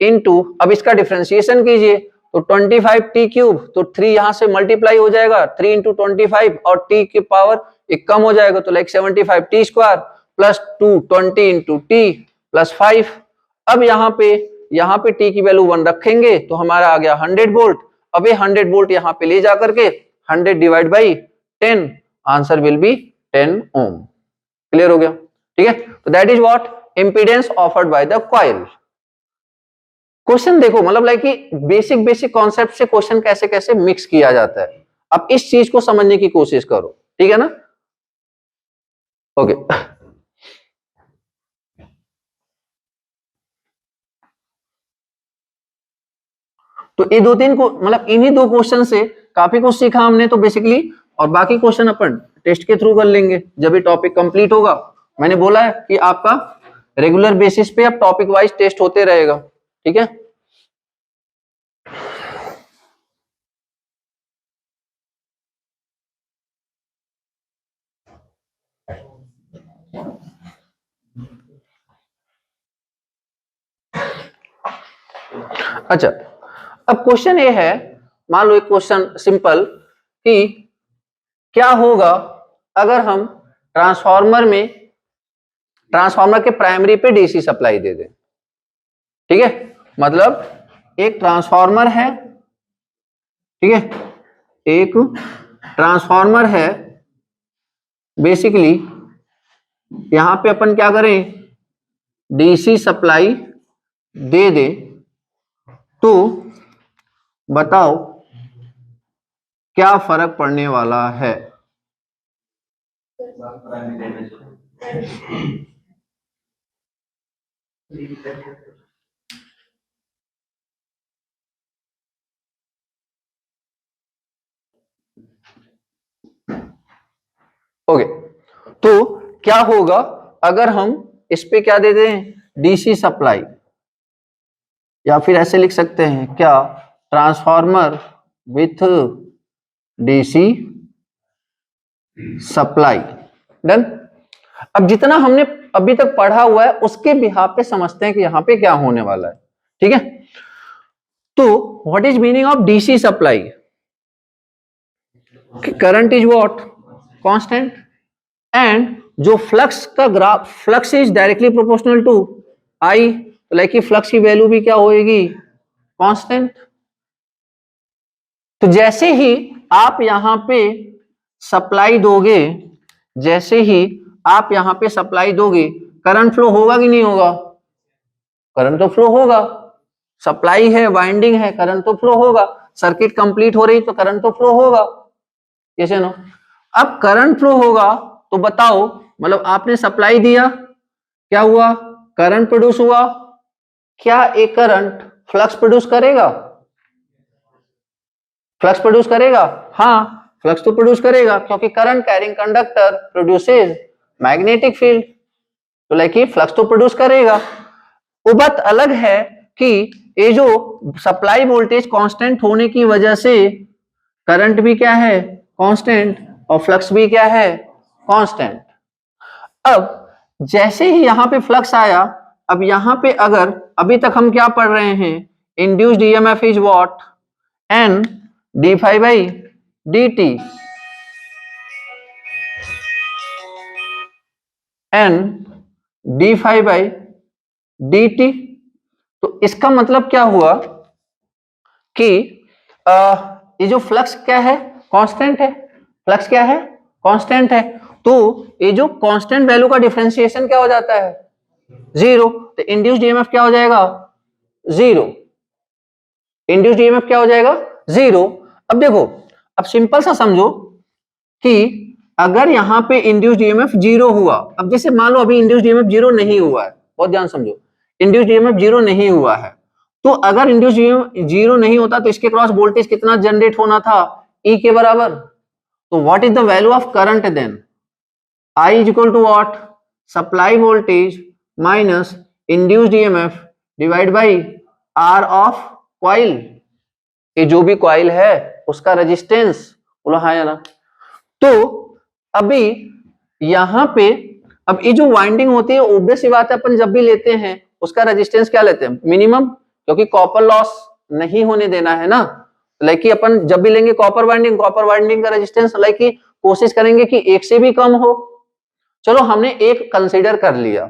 Speaker 1: into, अब इसका डिफरेंशिएशन कीजिए तो 25t³ तो 3 यहां से मल्टीप्लाई हो जाएगा, 3 इंटू 25 और t की पावर एक कम हो जाएगा तो like 75t² plus 2 20 into t plus 5। अब यहाँ पे t की वैल्यू 1 रखेंगे तो हमारा आ गया 100 वोल्ट। अब ये 100 वोल्ट यहाँ पे ले जाकर के 100 divide by 10, answer will be 10 ohm. Clear हो गया, ठीक है। तो that is what, impedance offered by the coil. Question देखो, मतलब लाइक कि बेसिक कॉन्सेप्ट से क्वेश्चन कैसे कैसे मिक्स किया जाता है। अब इस चीज को समझने की कोशिश करो, ठीक है ना। ओके तो ये दो तीन को, मतलब इन्हीं दो क्वेश्चन से काफी कुछ सीखा हमने तो बेसिकली, और बाकी क्वेश्चन अपन टेस्ट के थ्रू कर लेंगे जब ये टॉपिक कंप्लीट होगा। मैंने बोला है कि आपका रेगुलर बेसिस पे अब टॉपिक वाइज टेस्ट होते रहेगा, ठीक है। अच्छा, अब क्वेश्चन ये है, मान लो एक क्वेश्चन सिंपल कि क्या होगा अगर हम ट्रांसफार्मर के प्राइमरी पे डीसी सप्लाई दे दें, ठीक है। मतलब एक ट्रांसफार्मर है, ठीक है, एक ट्रांसफार्मर है, बेसिकली यहां पे अपन क्या करें, डीसी सप्लाई दे दे, तो बताओ क्या फर्क पड़ने वाला है। ओके, तो क्या होगा अगर हम इस पे क्या दे दें, डीसी सप्लाई, या फिर ऐसे लिख सकते हैं क्या, transformer with DC supply. Done. अब जितना हमने अभी तक पढ़ा हुआ है उसके बिहाफ पे समझते हैं कि यहां पे क्या होने वाला है, ठीक है। तो what is meaning of DC supply, current is what, constant, and जो फ्लक्स का graph, flux is directly proportional to I, like कि फ्लक्स की वैल्यू भी क्या होएगी, कांस्टेंट। तो जैसे ही आप यहां पे सप्लाई दोगे, जैसे ही आप यहां पे सप्लाई दोगे, करंट फ्लो होगा कि नहीं होगा, करंट तो फ्लो होगा, सप्लाई है, वाइंडिंग है, करंट तो फ्लो होगा, सर्किट कंप्लीट हो रही तो करंट तो फ्लो होगा, यस या नो। अब करंट फ्लो होगा तो बताओ, मतलब आपने सप्लाई दिया, क्या हुआ, करंट प्रोड्यूस हुआ, क्या एक करंट फ्लक्स प्रोड्यूस करेगा, फ्लक्स प्रोड्यूस करेगा, हाँ फ्लक्स तो प्रोड्यूस करेगा, क्योंकि current carrying conductor produces magnetic field, तो लाइक फ्लक्स तो प्रोड्यूस करेगा। वो बात अलग है कि ये जो सप्लाई वोल्टेज कांस्टेंट होने की वजह से करंट भी क्या है, कांस्टेंट, और फ्लक्स भी क्या है, कांस्टेंट। अब जैसे ही यहां पे फ्लक्स आया, अब यहां पे अगर अभी तक हम क्या पढ़ रहे हैं, induced EMF is what, N d∅dt, n d∅dt। तो इसका मतलब क्या हुआ कि ये जो फ्लक्स क्या है, कांस्टेंट है, फ्लक्स क्या है, कांस्टेंट है, तो ये जो कांस्टेंट वैल्यू का डिफरेंशिएशन क्या हो जाता है, 0, तो इंड्यूस्ड ईएमएफ क्या हो जाएगा, 0, इंड्यूस्ड ईएमएफ क्या हो जाएगा, 0। अब देखो, अब सिंपल सा समझो कि अगर यहां पे इंड्यूस्ड ईएमएफ 0 हुआ, अब जैसे मान लो अभी इंड्यूस्ड ईएमएफ 0 नहीं हुआ है, बहुत ध्यान समझो, इंड्यूस्ड ईएमएफ जीरो नहीं हुआ है। तो अगर इंड्यूस्ड ईएमएफ जीरो नहीं होता तो इसके क्रॉस वोल्टेज कितना जनरेट होना था, ई के बराबर। तो what is the value of current then, I is equal to what, supply voltage minus induced EMF divide by R of coil, ये जो भी कॉइल है उसका रेजिस्टेंस। बोलो हाँ या ना। तो अभी यहां पे अब ये जो वाइंडिंग होती है ऑब्वियस सी बात है, अपन जब भी लेते हैं उसका रेजिस्टेंस क्या लेते हैं, मिनिमम, क्योंकि कॉपर लॉस नहीं होने देना है ना। लाइक कि अपन जब भी लेंगे कॉपर वाइंडिंग का रेजिस्टेंस लाइक कि कोशिश करेंगे कि एक से भी कम हो। चलो हमने एक कंसीडर कर लिया,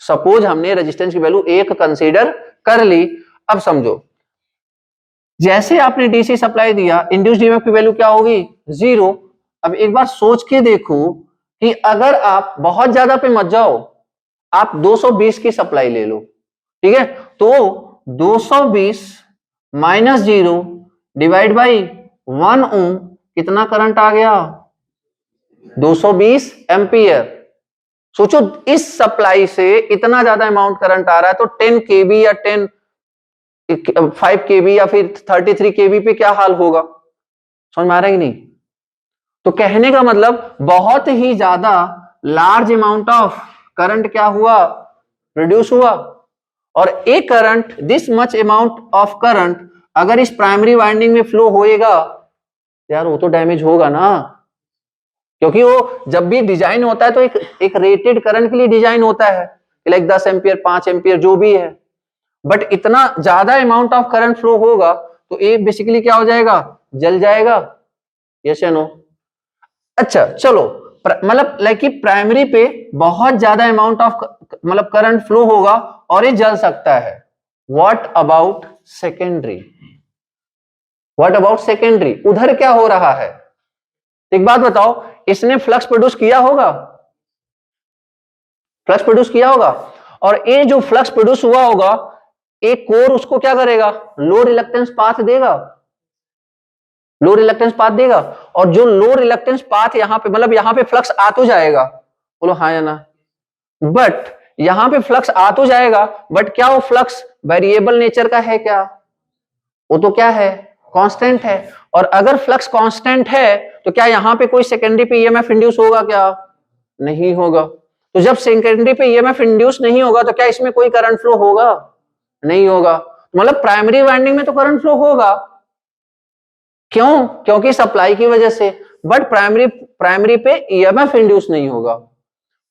Speaker 1: सपोज हमने रेजिस्टेंस की वैल्यू एक कंसीडर कर ली। अब समझो जैसे आपने डीसी सप्लाई दिया, इंड्यूस्ड ईएमएफ की वैल्यू क्या होगी, जीरो। अब एक बार सोच के देखो कि अगर आप बहुत ज्यादा पे मत जाओ, आप 220 की सप्लाई ले लो, ठीक है, तो 220 माइनस जीरो डिवाइड बाई 1 ओम, कितना करंट आ गया, 220 एम्पियर। सोचो इस सप्लाई से इतना ज्यादा अमाउंट करंट आ रहा है, तो 10 केबी या 5 केबी या फिर 33 केबी पे क्या हाल होगा, समझ में आ रहा है कि नहीं। तो कहने का मतलब बहुत ही ज्यादा लार्ज अमाउंट ऑफ करंट क्या हुआ, प्रोड्यूस हुआ। और एक current, this much amount of current अगर इस प्राइमरी वाइंडिंग में फ्लो होएगा यार, वो तो डैमेज होगा ना, क्योंकि वो जब भी डिजाइन होता है तो एक रेटेड करंट के लिए डिजाइन होता है, लाइक 10 एम्पियर 5 एम्पियर जो भी है। बट इतना ज्यादा अमाउंट ऑफ करंट फ्लो होगा तो ये बेसिकली क्या हो जाएगा, जल जाएगा, यस या नो। अच्छा चलो, मतलब लाइक कि प्राइमरी पे बहुत ज्यादा अमाउंट ऑफ मतलब करंट फ्लो होगा और ये जल सकता है। What about secondary, what about secondary, उधर क्या हो रहा है। एक बात बताओ, इसने फ्लक्स प्रोड्यूस किया होगा, फ्लक्स प्रोड्यूस किया होगा, और ये जो फ्लक्स प्रोड्यूस हुआ होगा एक कोर उसको क्या करेगा, लो रिलक्टेंस पाथ देगा, लो रिलक्टेंस पाथ देगा। और जो लो रिलक्टेंस पाथ यहां पे मतलब यहां पे फ्लक्स आ तो जाएगा, बोलो हाँ या ना। बट यहां पे फ्लक्स आ तो जाएगा, बट क्या वो फ्लक्स वेरिएबल नेचर का है क्या, वो तो क्या है, कांस्टेंट है। और अगर फ्लक्स कांस्टेंट है तो क्या यहां पे कोई सेकेंडरी पे ईएमएफ इंड्यूस होगा क्या, नहीं होगा। तो जब सेकेंडरी पे ईएमएफ इंड्यूस नहीं होगा तो क्या इसमें कोई करंट फ्लो होगा, नहीं होगा। मतलब प्राइमरी वाइंडिंग में तो करंट फ्लो होगा, क्यों, क्योंकि सप्लाई की वजह से। बट प्राइमरी पे ईएमएफ इंड्यूस नहीं होगा,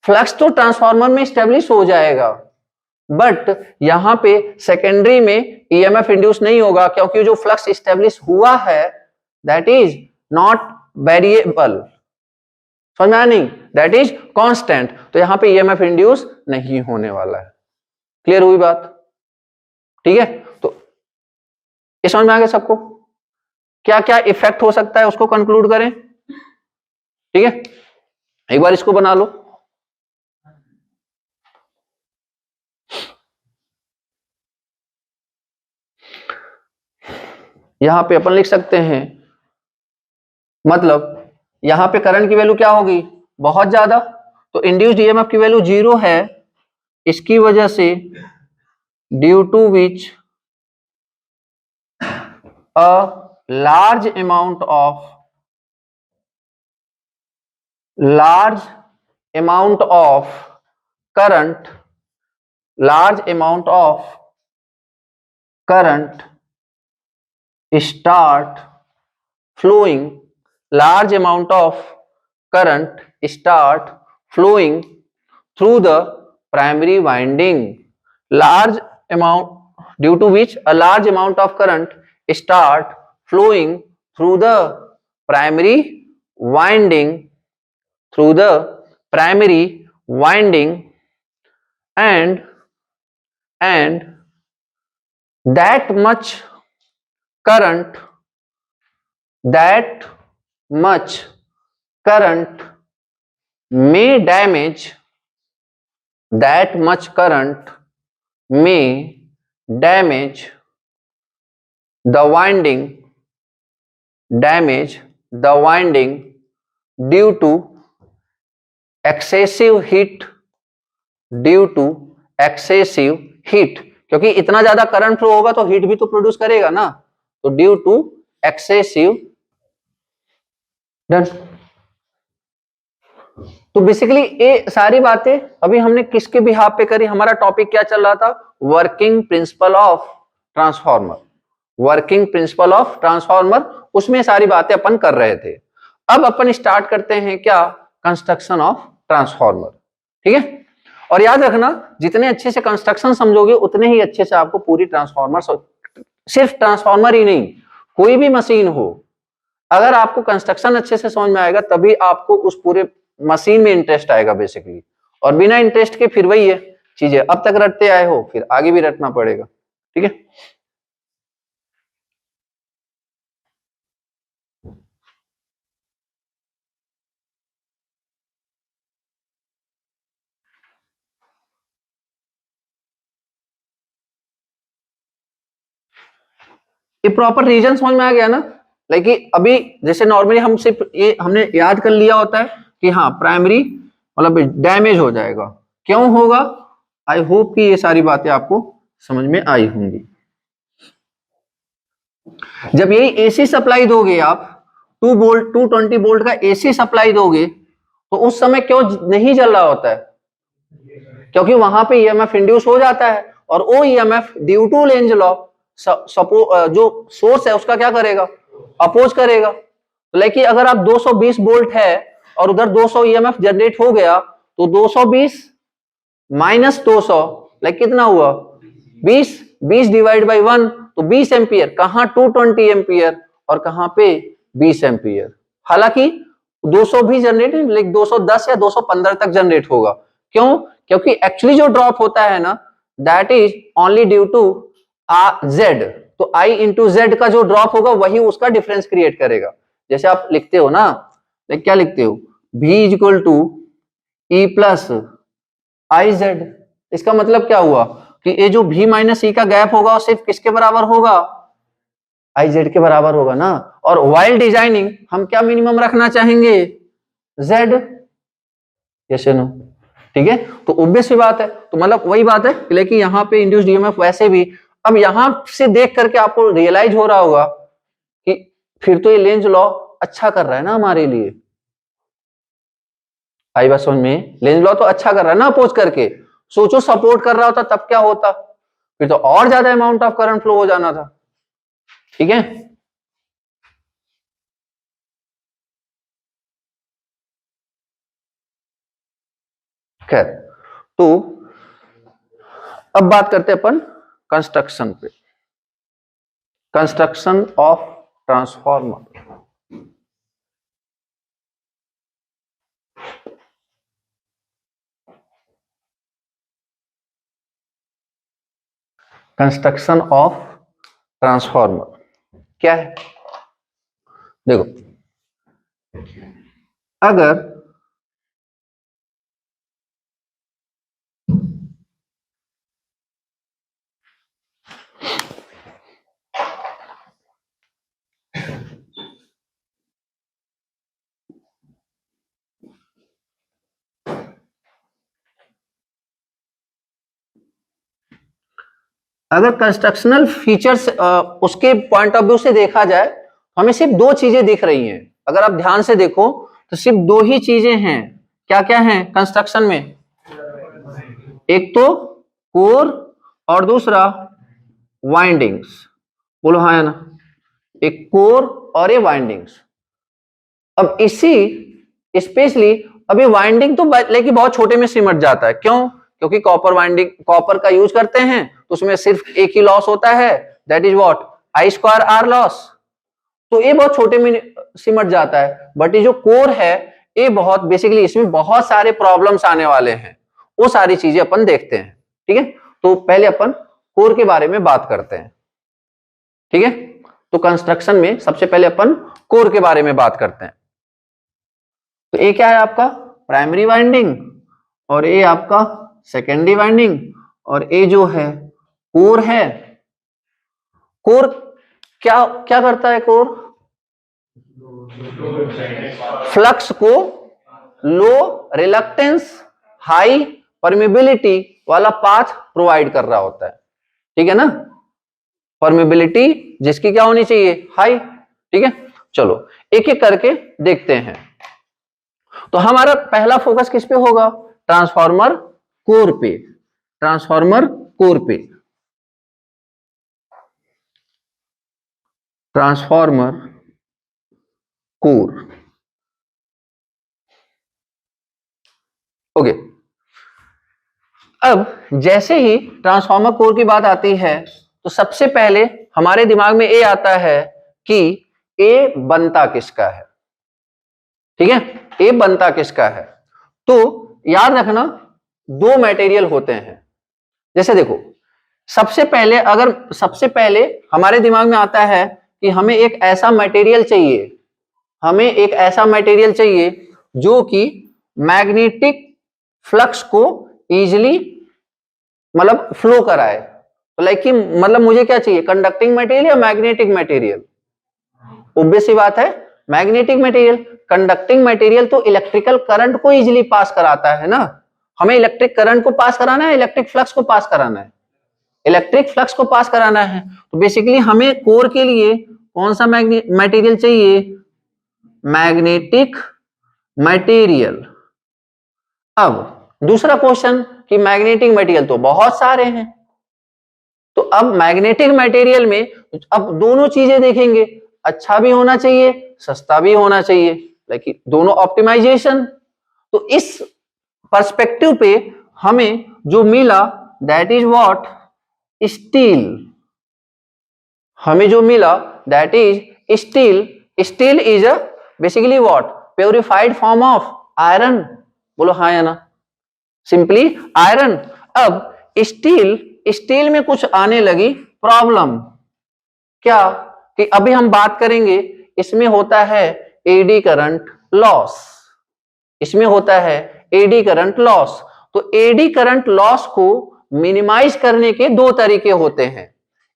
Speaker 1: फ्लक्स तो ट्रांसफार्मर में स्टेब्लिश हो जाएगा, बट यहां पे सेकेंडरी में ईएमएफ इंड्यूस नहीं होगा, क्योंकि जो फ्लक्स स्टेब्लिश हुआ है दैट इज नॉट वेरिएबल, समझ में आया नहीं, दैट इज कांस्टेंट। तो यहां पे ईएमएफ इंड्यूस नहीं होने वाला है। क्लियर हुई बात, ठीक है। तो ये समझ में आ गया सबको, क्या क्या इफेक्ट हो सकता है उसको कंक्लूड करें, ठीक है। एक बार इसको बना लो, यहां पे अपन लिख सकते हैं, मतलब यहां पे करंट की वैल्यू क्या होगी, बहुत ज्यादा, तो इंड्यूस्ड ईएमएफ की वैल्यू जीरो है, इसकी वजह से due to which a large amount of current, large amount of current start flowing, large amount of current start flowing through the primary winding, large amount, due to which a large amount of current start flowing through the primary winding, through the primary winding, and that much current, that much current may damage, that much current may damage the winding, damage the winding due to excessive heat, due to excessive heat, क्योंकि इतना ज्यादा करंट फ्लो होगा तो हीट भी तो प्रोड्यूस करेगा ना, तो ड्यू टू एक्सेसिव। डन। तो बेसिकली ये सारी बातें अभी हमने किसके बिहाफ पे करी, हमारा टॉपिक क्या चल रहा था, working principle of transformer, working principle of transformer, उसमें सारी बातें अपन कर रहे थे। अब अपन स्टार्ट करते हैं क्या, कंस्ट्रक्शन ऑफ ट्रांसफार्मर, ठीक है। और याद रखना जितने अच्छे से कंस्ट्रक्शन समझोगे उतने ही अच्छे से आपको पूरी ट्रांसफार्मर, सिर्फ ट्रांसफार्मर ही नहीं, कोई भी मशीन हो, अगर आपको कंस्ट्रक्शन अच्छे से समझ में आएगा तभी आपको उस पूरे मशीन में इंटरेस्ट आएगा बेसिकली। और बिना इंटरेस्ट के फिर वही है, चीजें अब तक रटते आए हो फिर आगे भी रटना पड़ेगा, ठीक है। ये प्रॉपर रीजन समझ में आ गया ना, लाइक अभी जैसे नॉर्मली हम सिर्फ ये हमने याद कर लिया होता है कि हाँ प्राइमरी मतलब डैमेज हो जाएगा, क्यों होगा, आई होप कि ये सारी बातें आपको समझ में आई होंगी। जब यही एसी सप्लाई दोगे आप, 2 वोल्ट 220 वोल्ट का एसी सप्लाई दोगे तो उस समय क्यों नहीं जल रहा होता है, क्योंकि वहां पे ईएमएफ इंड्यूस हो जाता है, और वो EMF due to Lenz law जो सोर्स है उसका क्या करेगा, अपोज करेगा। तो लाइक अगर आप 220 वोल्ट है और उधर 200 ईएमएफ जनरेट हो गया तो 220 माइनस 200 लाइक कितना हुआ, 20 डिवाइड बाई 1 तो 20 एम्पियर, कहां 220 एम्पियर और कहां पे 20 एम्पियर। हालांकि 200 भी जनरेट लाइक 210 या 215 तक जनरेट होगा, क्यों, क्योंकि एक्चुअली जो ड्रॉप होता है ना that is only due to Z, तो आई इंटू जेड का जो ड्रॉप होगा वही उसका डिफरेंस क्रिएट करेगा। जैसे आप लिखते हो ना, लाइक क्या लिखते हो, V is equal to E plus I Z, इसका मतलब क्या हुआ कि ये जो V माइनस ई का गैप होगा वो सिर्फ किसके बराबर होगा, आई जेड के बराबर होगा ना। और वाइल डिजाइनिंग हम क्या मिनिमम रखना चाहेंगे, जेड, यस नो, ठीक है। तो ऑब्वियस बात है, तो मतलब वही बात है, लेकिन यहाँ पे इंड्यूस्ड ईएमएफ वैसे भी, अब यहां से देख करके आपको रियलाइज हो रहा होगा कि फिर तो ये लेंज लॉ अच्छा कर रहा है ना हमारे लिए, आई बात समझ में, लेंज लॉ तो अच्छा कर रहा है ना अपोज करके, सोचो सपोर्ट कर रहा होता तब क्या होता, फिर तो और ज्यादा अमाउंट ऑफ करंट फ्लो हो जाना था, ठीक है। खैर, तो अब बात करते हैं अपन कंस्ट्रक्शन पे, construction of transformer. Construction of transformer क्या है, देखो अगर अगर कंस्ट्रक्शनल फीचर्स उसके पॉइंट ऑफ व्यू से देखा जाए तो हमें सिर्फ दो चीजें दिख रही हैं, अगर आप ध्यान से देखो तो सिर्फ दो ही चीजें हैं, क्या क्या हैं कंस्ट्रक्शन में, एक तो कोर और दूसरा वाइंडिंग्स, बोलो हाँ है ना, एक कोर और ये वाइंडिंग्स। अब इसी स्पेशली अभी वाइंडिंग तो लेकिन बहुत छोटे में सिमट जाता है, क्यों, क्योंकि कॉपर वाइंडिंग, कॉपर का यूज करते हैं तो उसमें सिर्फ एक ही लॉस होता है, that is what, I square R loss, तो ये बहुत छोटे में सिमट जाता है। बट ये जो कोर है ये बहुत बेसिकली, इसमें बहुत सारे प्रॉब्लम्स आने वाले हैं, वो सारी चीजें अपन देखते हैं, ठीक है। तो पहले अपन कोर के बारे में बात करते हैं, ठीक है। तो कंस्ट्रक्शन में सबसे पहले अपन कोर के बारे में बात करते हैं। तो ये क्या है आपका प्राइमरी वाइंडिंग और ये आपका सेकेंडरी वाइंडिंग, और ये जो है कोर है। कोर क्या क्या करता है, कोर फ्लक्स को लो रिलक्टेंस हाई परमेबिलिटी वाला पाथ प्रोवाइड कर रहा होता है, ठीक है ना। परमेबिलिटी जिसकी क्या होनी चाहिए, हाई, ठीक है। चलो एक एक करके देखते हैं। तो हमारा पहला फोकस किस पे होगा, ट्रांसफार्मर कोर पे, ट्रांसफार्मर कोर पे, ट्रांसफार्मर कोर, ओके। अब जैसे ही ट्रांसफार्मर कोर की बात आती है तो सबसे पहले हमारे दिमाग में ये आता है कि ए बनता किसका है, ठीक है, ए बनता किसका है। तो याद रखना दो मटेरियल होते हैं। जैसे देखो सबसे पहले हमारे दिमाग में आता है कि हमें एक ऐसा मटेरियल चाहिए, हमें एक ऐसा मटेरियल चाहिए जो कि मैग्नेटिक फ्लक्स को इजीली मतलब फ्लो कराए। तो लाइक कि मतलब मुझे क्या चाहिए, कंडक्टिंग मटेरियल या मैग्नेटिक मटेरियल, ऑब्वियस सी बात है मैग्नेटिक मटेरियल। कंडक्टिंग मटेरियल तो इलेक्ट्रिकल करंट को इजीली पास कराता है ना, हमें इलेक्ट्रिक करंट को पास कराना है, इलेक्ट्रिक फ्लक्स को पास कराना है, इलेक्ट्रिक फ्लक्स को पास कराना है। तो बेसिकली हमें कोर के लिए कौन सा मटेरियल चाहिए, मैग्नेटिक मटेरियल। अब दूसरा क्वेश्चन कि मैग्नेटिक मटेरियल तो बहुत सारे हैं, तो अब मैग्नेटिक मटेरियल में अब दोनों चीजें देखेंगे, अच्छा भी होना चाहिए, सस्ता भी होना चाहिए, लाइक दोनों ऑप्टिमाइजेशन। तो इस पर्सपेक्टिव पे हमें जो मिला दैट इज व्हाट, स्टील। हमें जो मिला that is steel. Steel is a basically what, purified form of iron. बोलो हाँ या ना, सिंपली आयरन। अब स्टील में कुछ आने लगी प्रॉब्लम, क्या कि अभी हम बात करेंगे, इसमें होता है एडी करंट लॉस, इसमें होता है एडी करंट लॉस। तो एडी करंट लॉस को मिनिमाइज करने के दो तरीके होते हैं,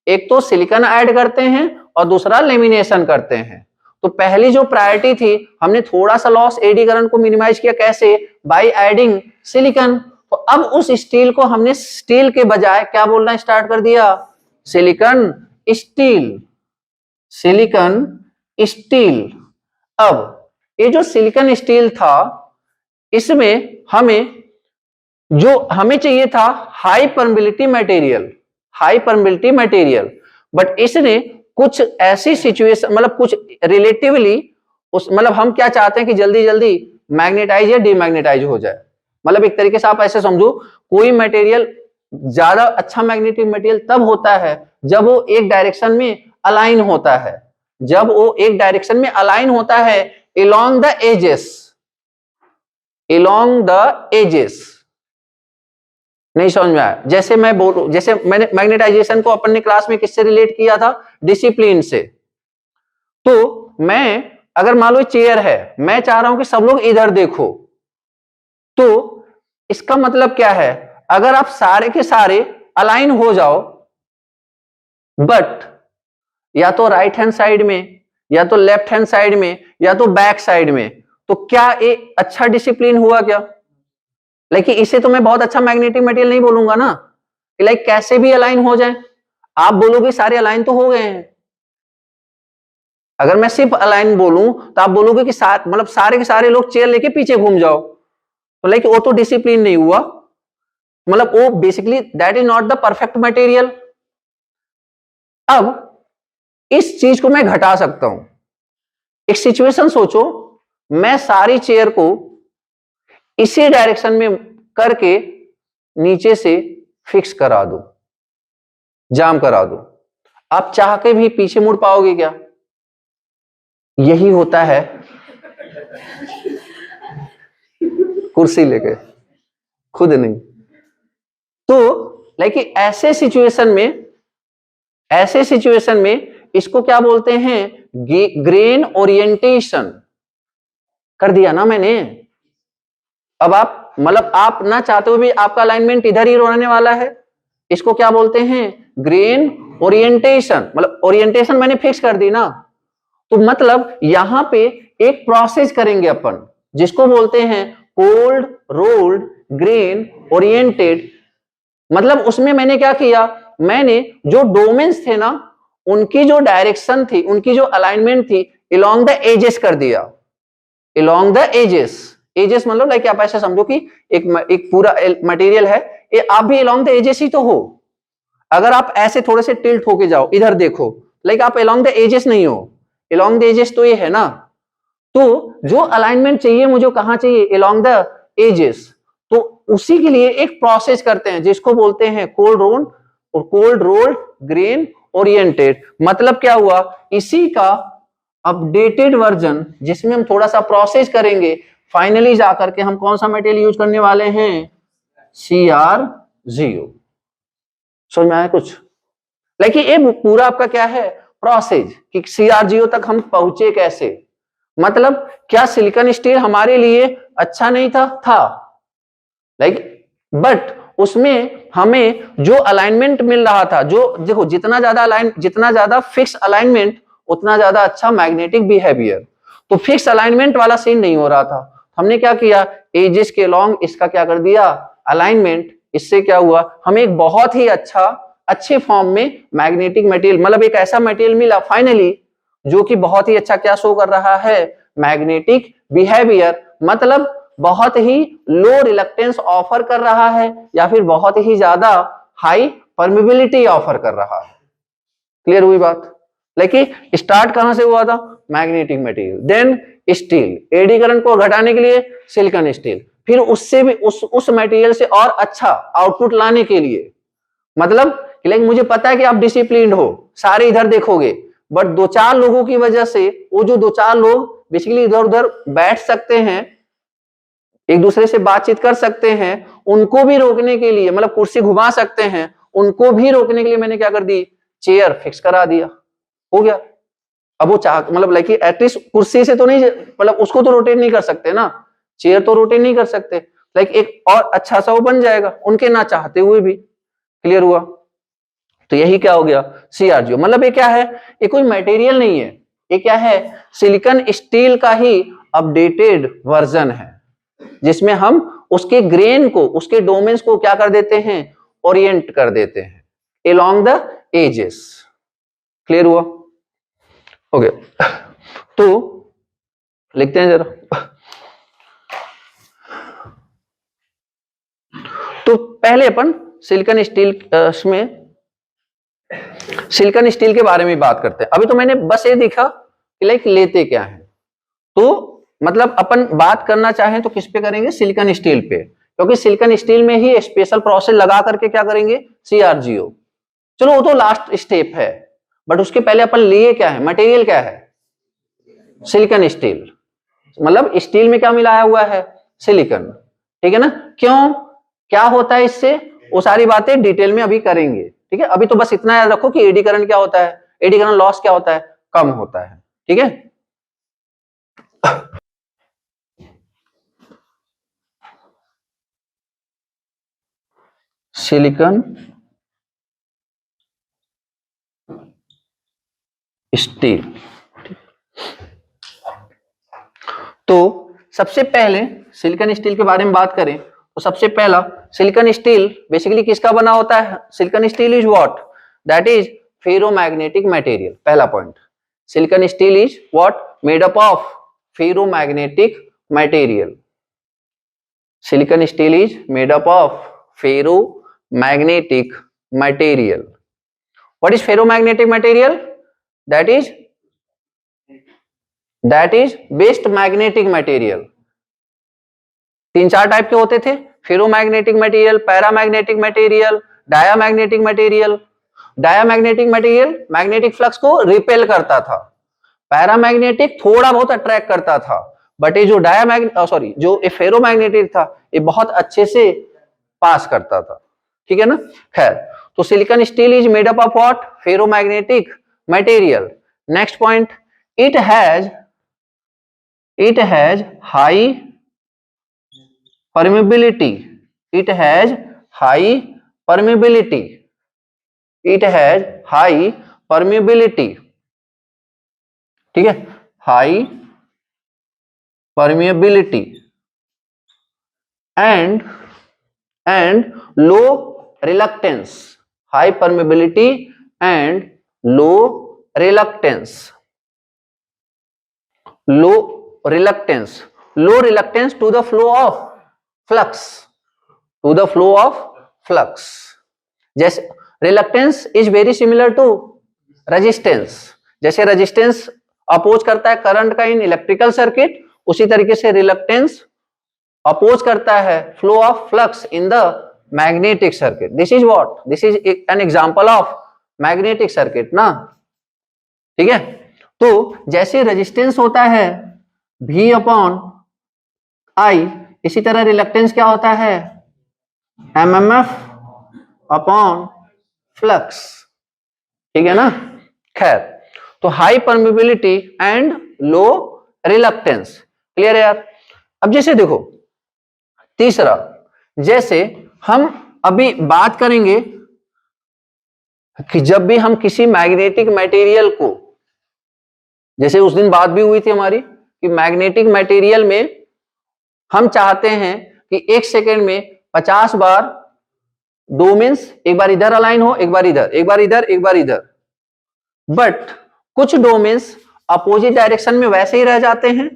Speaker 1: एक तो सिलिकॉन ऐड करते हैं और दूसरा लेमिनेशन करते हैं। तो पहली जो प्रायोरिटी थी, हमने थोड़ा सा लॉस एडी करंट को मिनिमाइज किया, कैसे, बाय एडिंग सिलिकॉन। तो अब उस स्टील को हमने स्टील के बजाय क्या बोलना स्टार्ट कर दिया, सिलिकॉन स्टील, सिलिकॉन स्टील। अब ये जो सिलिकॉन स्टील था, इसमें जो हमें चाहिए था high permeability material, high permeability material, but इसने कुछ ऐसी सिचुएशन मतलब कुछ रिलेटिवली उस मतलब हम क्या चाहते हैं कि जल्दी जल्दी मैग्नेटाइज या डीमैग्नेटाइज हो जाए। मतलब एक तरीके से आप ऐसे समझो, कोई मटेरियल ज्यादा अच्छा मैग्नेटिक मटेरियल तब होता है जब वो एक डायरेक्शन में अलाइन होता है, जब वो एक डायरेक्शन में अलाइन होता है along the edges, along the edges। नहीं समझ में आया, जैसे मैं बोलूं, जैसे मैंने मैग्नेटाइजेशन को अपन ने क्लास में किससे रिलेट किया था, डिसिप्लिन से। तो मैं अगर मान लो चेयर है, मैं चाह रहा हूं कि सब लोग इधर देखो, तो इसका मतलब क्या है, अगर आप सारे के सारे अलाइन हो जाओ, बट या तो राइट हैंड साइड में या तो लेफ्ट हैंड साइड में या तो बैक साइड में, तो क्या ये अच्छा डिसिप्लिन हुआ क्या? लाइक इसे तो मैं बहुत अच्छा मैग्नेटिक मटेरियल नहीं बोलूंगा ना, लाइक कैसे भी अलाइन हो जाए। आप बोलोगे सारे अलाइन तो हो गए हैं, अगर मैं सिर्फ अलाइन बोलूं तो आप बोलोगे कि मतलब सारे के सारे लोग चेयर लेके पीछे घूम जाओ, तो लाइक वो तो डिसिप्लिन नहीं हुआ, मतलब वो basically that is not the perfect material. अब इस चीज को मैं घटा सकता हूं। एक सिचुएशन सोचो, मैं सारी चेयर को इसी डायरेक्शन में करके नीचे से फिक्स करा दूं, जाम करा दूं, आप चाह के भी पीछे मुड़ पाओगे क्या? यही होता है कुर्सी लेके, खुद नहीं। तो लाइक ऐसे सिचुएशन में इसको क्या बोलते हैं, ग्रेन ओरिएंटेशन। कर दिया ना मैंने। अब आप मतलब आप ना चाहते हुए भी आपका अलाइनमेंट इधर ही रहने वाला है, इसको क्या बोलते हैं, ग्रेन ओरिएंटेशन। मतलब ओरिएंटेशन मैंने फिक्स कर दी ना, तो मतलब यहां पे एक प्रोसेस करेंगे अपन जिसको बोलते हैं कोल्ड रोल्ड ग्रेन ओरिएंटेड मतलब उसमें मैंने क्या किया, मैंने जो डोमेन्स थे ना, उनकी जो डायरेक्शन थी, उनकी जो अलाइनमेंट थी, along द एजेस कर दिया, along द एजेस। एजेस मतलब लाइक आप ऐसे समझो कि एक पूरा मटेरियल है, ये आप भी along द एजेस ही तो हो। अगर आप ऐसे थोड़े से टिल्ट होके जाओ, इधर देखो, लाइक आप along द एजेस नहीं हो, along द एजेस तो ये है ना। तो जो अलाइनमेंट चाहिए मुझे कहां चाहिए, along द एजेस। तो उसी के लिए एक प्रोसेस करते हैं जिसको बोलते हैं कोल्ड रोल्ड और कोल्ड रोल्ड ग्रेन ओरिएंटेड। मतलब क्या हुआ, इसी का अपडेटेड वर्जन जिसमें हम थोड़ा सा प्रोसेस करेंगे, फाइनली जाकर के हम कौन सा मटेरियल यूज करने वाले हैं, CR0। समझ में आया कुछ? लाइक ये पूरा आपका क्या है प्रोसेस कि CR0 तक हम पहुंचे कैसे। मतलब क्या सिलिकॉन स्टील हमारे लिए अच्छा नहीं था लाइक बट उसमें हमें जो अलाइनमेंट मिल रहा था, जो देखो जितना ज्यादा फिक्स अलाइनमेंट उतना ज्यादा अच्छा मैग्नेटिक बिहेवियर। तो फिक्स अलाइनमेंट वाला सीन नहीं हो रहा था, हमने क्या किया, एजेस के लॉन्ग इसका क्या कर दिया अलाइनमेंट। इससे क्या हुआ, हमें एक बहुत ही अच्छे फॉर्म में मैग्नेटिक मटेरियल, मतलब एक ऐसा मटेरियल मिला फाइनली जो कि बहुत ही अच्छा क्या शो कर रहा है, मैग्नेटिक बिहेवियर। मतलब बहुत ही लो रिलक्टेंस ऑफर कर रहा है या फिर बहुत ही ज्यादा हाई परमिबिलिटी ऑफर कर रहा है। क्लियर हुई बात? लेकिन स्टार्ट कहां से हुआ था, magnetic material, then steel, eddy current को घटाने के लिए सिलिकॉन स्टील, फिर उससे भी उस मटेरियल से और अच्छा आउटपुट लाने के लिए। मतलब लेकिन मुझे पता है कि आप डिसिप्लिन्ड हो, सारे इधर देखोगे, बट दो चार लोगों की वजह से, वो जो दो चार लोग बेसिकली इधर उधर बैठ सकते हैं, एक दूसरे से बातचीत कर सकते हैं, उनको भी रोकने के लिए, मतलब कुर्सी घुमा सकते हैं, उनको भी रोकने के लिए मैंने क्या कर दी, चेयर फिक्स करा दिया, हो गया। अब वो चाह मतलब लाइक एटलीस्ट कुर्सी से तो नहीं, मतलब उसको तो रोटेट नहीं कर सकते ना, चेयर तो रोटेट नहीं कर सकते, लाइक एक और अच्छा सा वो बन जाएगा उनके ना चाहते हुए भी। क्लियर हुआ? तो यही क्या हो गया, CR0। मतलब ये क्या है, ये कोई मटेरियल नहीं है, ये क्या है, सिलिकॉन स्टील का ही अपडेटेड वर्जन है, जिसमें हम उसके ग्रेन को, उसके डोमेन्स को क्या कर देते हैं, ओरिएंट कर देते हैं along द एजेस। क्लियर हुआ? ओके तो लिखते हैं जरा। तो पहले अपन सिलिकॉन स्टील में सिलिकॉन स्टील के बारे में बात करते हैं। अभी तो मैंने बस ये देखा कि लाइक लेते क्या है, तो मतलब अपन बात करना चाहें तो किस पे करेंगे, सिलिकॉन स्टील पे, क्योंकि सिलिकॉन स्टील में ही स्पेशल प्रोसेस लगा करके क्या करेंगे, CR0। चलो वो तो लास्ट स्टेप है, बट उसके पहले अपन लिए क्या है, मटेरियल क्या है, सिलिकॉन स्टील। मतलब स्टील में क्या मिलाया हुआ है, सिलिकॉन। ठीक है ना? क्यों, क्या होता है इससे, वो सारी बातें डिटेल में अभी करेंगे। ठीक है, अभी तो बस इतना याद रखो कि एडी करंट क्या होता है, एडी करंट लॉस क्या होता है, कम होता है। ठीक है, सिलिकॉन स्टील। तो सबसे पहले सिलिकॉन स्टील के बारे में बात करें तो सबसे पहला, सिलिकॉन स्टील बेसिकली किसका बना होता है, silicon steel is what, that is ferromagnetic material. पहला point, silicon steel is what, made up of ferromagnetic material. Silicon steel is made up of ferromagnetic material. What is ferromagnetic material, that is best magnetic material. तीन चार टाइप के होते थे, ferromagnetic material, paramagnetic material, diamagnetic material. Diamagnetic material magnetic flux को रिपेल करता था, पैरामैग्नेटिक थोड़ा बहुत अट्रैक्ट करता था, बट ये जो जो फेरोमैग्नेटिक था ये बहुत अच्छे से पास करता था। ठीक है ना? खैर, तो silicon steel is made up of what, ferromagnetic material. Next point, it has high permeability, it has high permeability, it has high permeability। ठीक है, high permeability and low reluctance, high permeability and low reluctance. Low reluctance to the flow of flux, to the flow of flux. जैसे reluctance is very similar to resistance. जैसे resistance अपोज करता है करंट का इन इलेक्ट्रिकल सर्किट, उसी तरीके से reluctance अपोज करता है flow of flux in the magnetic circuit. This is what, this is an example of magnetic circuit ना. ठीक है, तो जैसे रेजिस्टेंस होता है V अपॉन I, इसी तरह रिलक्टेंस क्या होता है MMF अपॉन फ्लक्स. ठीक है ना. खैर, तो high permeability and low reluctance. Clear है यार. अब जैसे देखो तीसरा, जैसे हम अभी बात करेंगे कि जब भी हम किसी मैग्नेटिक मटेरियल को, जैसे उस दिन बात भी हुई थी हमारी कि मैग्नेटिक मटेरियल में हम चाहते हैं कि एक सेकेंड में 50 बार डोमेन्स एक बार इधर अलाइन हो, एक बार इधर, एक बार इधर, एक बार इधर. बट कुछ डोमेन्स अपोजिट डायरेक्शन में वैसे ही रह जाते हैं,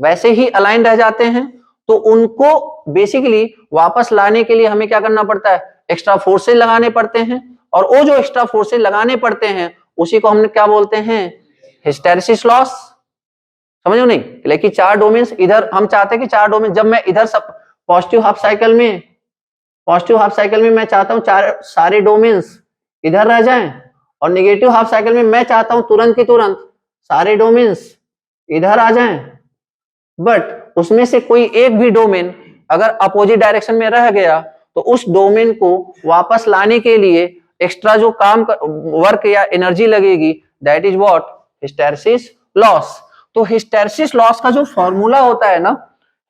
Speaker 1: वैसे ही अलाइन रह जाते हैं. तो उनको बेसिकली वापस लाने के लिए हमें क्या करना पड़ता है, एक्स्ट्रा फोर्सेज लगाने पड़ते हैं. और वो जो एक्स्ट्रा फोर्सेज लगाने पड़ते हैं उसी को हमने क्या बोलते हैं, हिस्टैरिसीस लॉस. समझो नहीं, लेकिन 4 डोमेन्स इधर हम चाहते हैं कि 4 डोमेन, जब मैं इधर सब पॉजिटिव हाफ साइकिल में मैं चाहता हूं सारे डोमेन्स इधर रह जाएं, और नेगेटिव हाफ साइकिल में मैं चाहता हूं तुरंत की तुरंत सारे डोमेन्स इधर आ जाएं. बट उसमें से कोई एक भी डोमेन अगर अपोजिट डायरेक्शन में रह गया तो उस डोमेन को वापस लाने के लिए एक्स्ट्रा जो काम वर्क या एनर्जी लगेगी, that is what, hysteresis loss. तो हिस्टैरिसीस लॉस का जो फॉर्मूला होता है ना,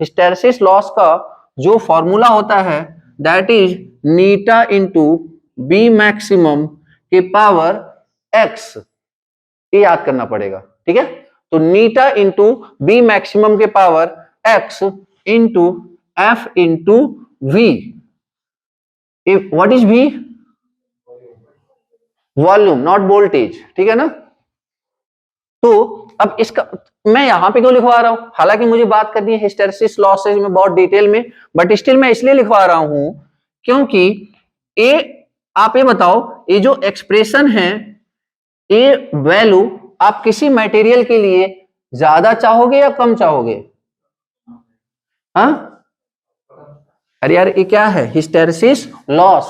Speaker 1: हिस्टैरिसीस लॉस का जो फॉर्मूला होता है that is eta into B maximum के पावर एक्स. ये याद करना पड़ेगा. ठीक है, तो नीटा इंटू बी मैक्सिमम के power X into F into V. What is V, volume not voltage. ठीक है ना. तो अब इसका मैं यहां पे क्यों लिखवा रहा हूं, हालांकि मुझे बात करनी है हिस्टैरिसीस लॉसेज में बहुत डिटेल में, बट स्टिल मैं इसलिए लिखवा रहा हूं क्योंकि आप ये बताओ, ये जो एक्सप्रेशन है, ये वैल्यू आप किसी मटेरियल के लिए ज्यादा चाहोगे या कम चाहोगे? हाँ, अरे यार ये क्या है, हिस्टैरिसीस लॉस.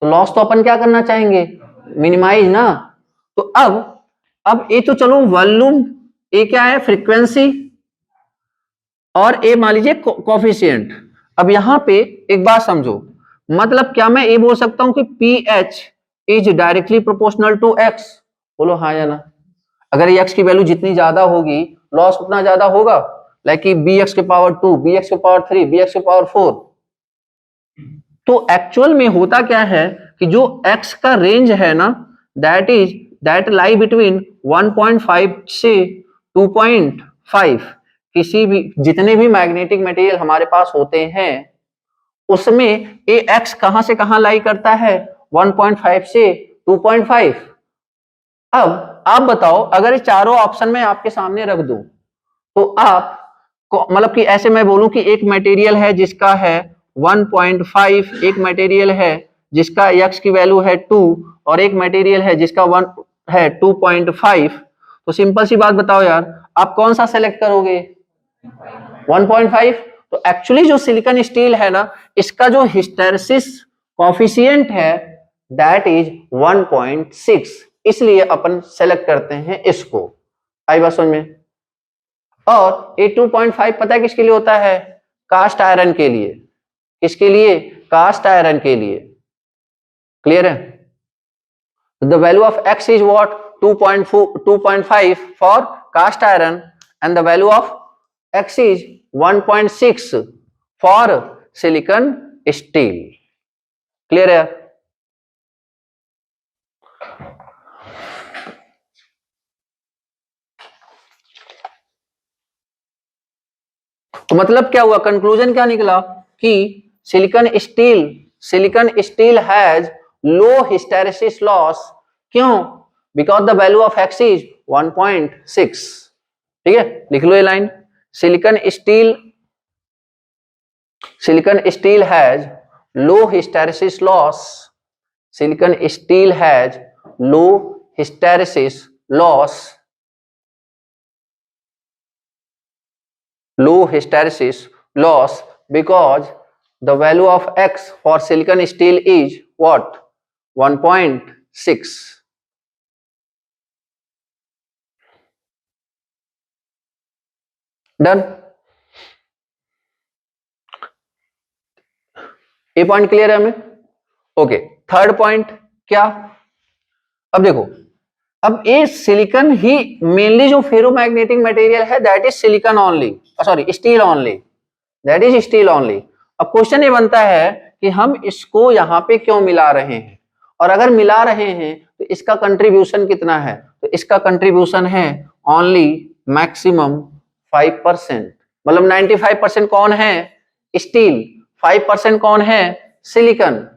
Speaker 1: तो लॉस तो अपन क्या करना चाहेंगे, मिनिमाइज ना. तो अब ये तो चलो वॉल्यूम, ये क्या है फ्रीक्वेंसी, और ये मान लीजिए कोफिशिएंट. अब यहां पे एक बात समझो, मतलब क्या मैं ये बोल सकता हूं कि PH is directly proportional to X? बोलो हाँ या ना. अगर एक्स की वैल्यू जितनी ज्यादा होगी लॉस उतना ज्यादा होगा. लाइक कि बी एक्स के पावर 2, बी एक्स के पावर 3, बी एक्स के पावर 4. तो एक्चुअल में होता क्या है कि जो एक्स का रेंज है ना, दैट लाई बिटवीन 1.5 से 2.5. किसी भी जितने भी मैग्नेटिक मटेरियल हमारे पास होते हैं उसमें ये एक्स कहां से कहां लाई करता है, 1.5 से 2.5. अब आप बताओ, अगर ये चारों ऑप्शन में आपके सामने रख दूं तो आप मतलब कि ऐसे मैं बोलूं कि एक मटेरियल है जिसका है 1.5, एक मटेरियल है जिसका एक्स की वैल्यू है 2, और एक मटेरियल है जिसका 1 है 2.5. तो सिंपल सी बात बताओ यार, आप कौन सा सेलेक्ट करोगे, 1.5. तो एक्चुअली जो सिलिकॉन स्टील है ना, इसका जो हिस्टैरिसीस कोएफिशिएंट है दैट इज 1.6, इसलिए अपन सेलेक्ट करते हैं इसको. आई बात समझ में. और ये 2.5 पता है किसके लिए होता है, कास्ट आयरन के लिए. किसके लिए, कास्ट आयरन के लिए. क्लियर है. The value of X is what, 2.5 for cast iron, and the value of X is 1.6 for silicon steel. Clear है. तो मतलब क्या हुआ, कंक्लूजन क्या निकला कि silicon steel silicon steel has low hysteresis loss. क्यों? Because the value of X is 1.6। ठीक है, लिख लो ये line. Silicon steel has low hysteresis loss. Silicon steel has low hysteresis loss. Low hysteresis loss because the value of X for silicon steel is what? 1.6. Done? ये पॉइंट क्लियर है हमें? ओके, थर्ड पॉइंट क्या? अब देखो, अब ये सिलिकॉन ही मेनली जो फेरोमैग्नेटिक मटेरियल है that is silicon only, sorry steel only, that is steel only. अब क्वेश्चन ये बनता है कि हम इसको यहाँ पे क्यों मिला रहे हैं, और अगर मिला रहे हैं तो इसका कंट्रीब्यूशन कितना है? तो इसका कंट्रीब्यूशन है ओनली मैक्सिमम 5%, मतलब 95% कौन है? स्टील, 5% कौन है? सिलिकॉन।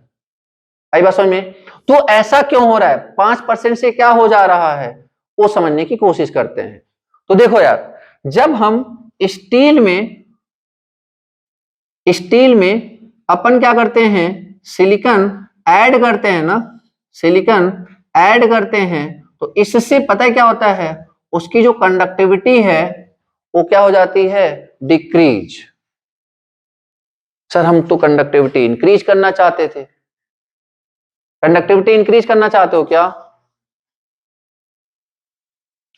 Speaker 1: आई बात समझ में? तो ऐसा क्यों हो रहा है? 5% से क्या हो जा रहा है वो समझने की कोशिश करते हैं। तो देखो यार, जब हम स्टील में अपन क्या करते हैं? सिलिकॉन ऐड करते हैं ना, सिलिकॉन ऐड करते हैं, तो इससे पता है क्या होता है? उसकी जो कंडक्टिविटी है वो क्या हो जाती है? डिक्रीज। सर हम तो कंडक्टिविटी इंक्रीज करना चाहते थे। कंडक्टिविटी इंक्रीज करना चाहते हो क्या?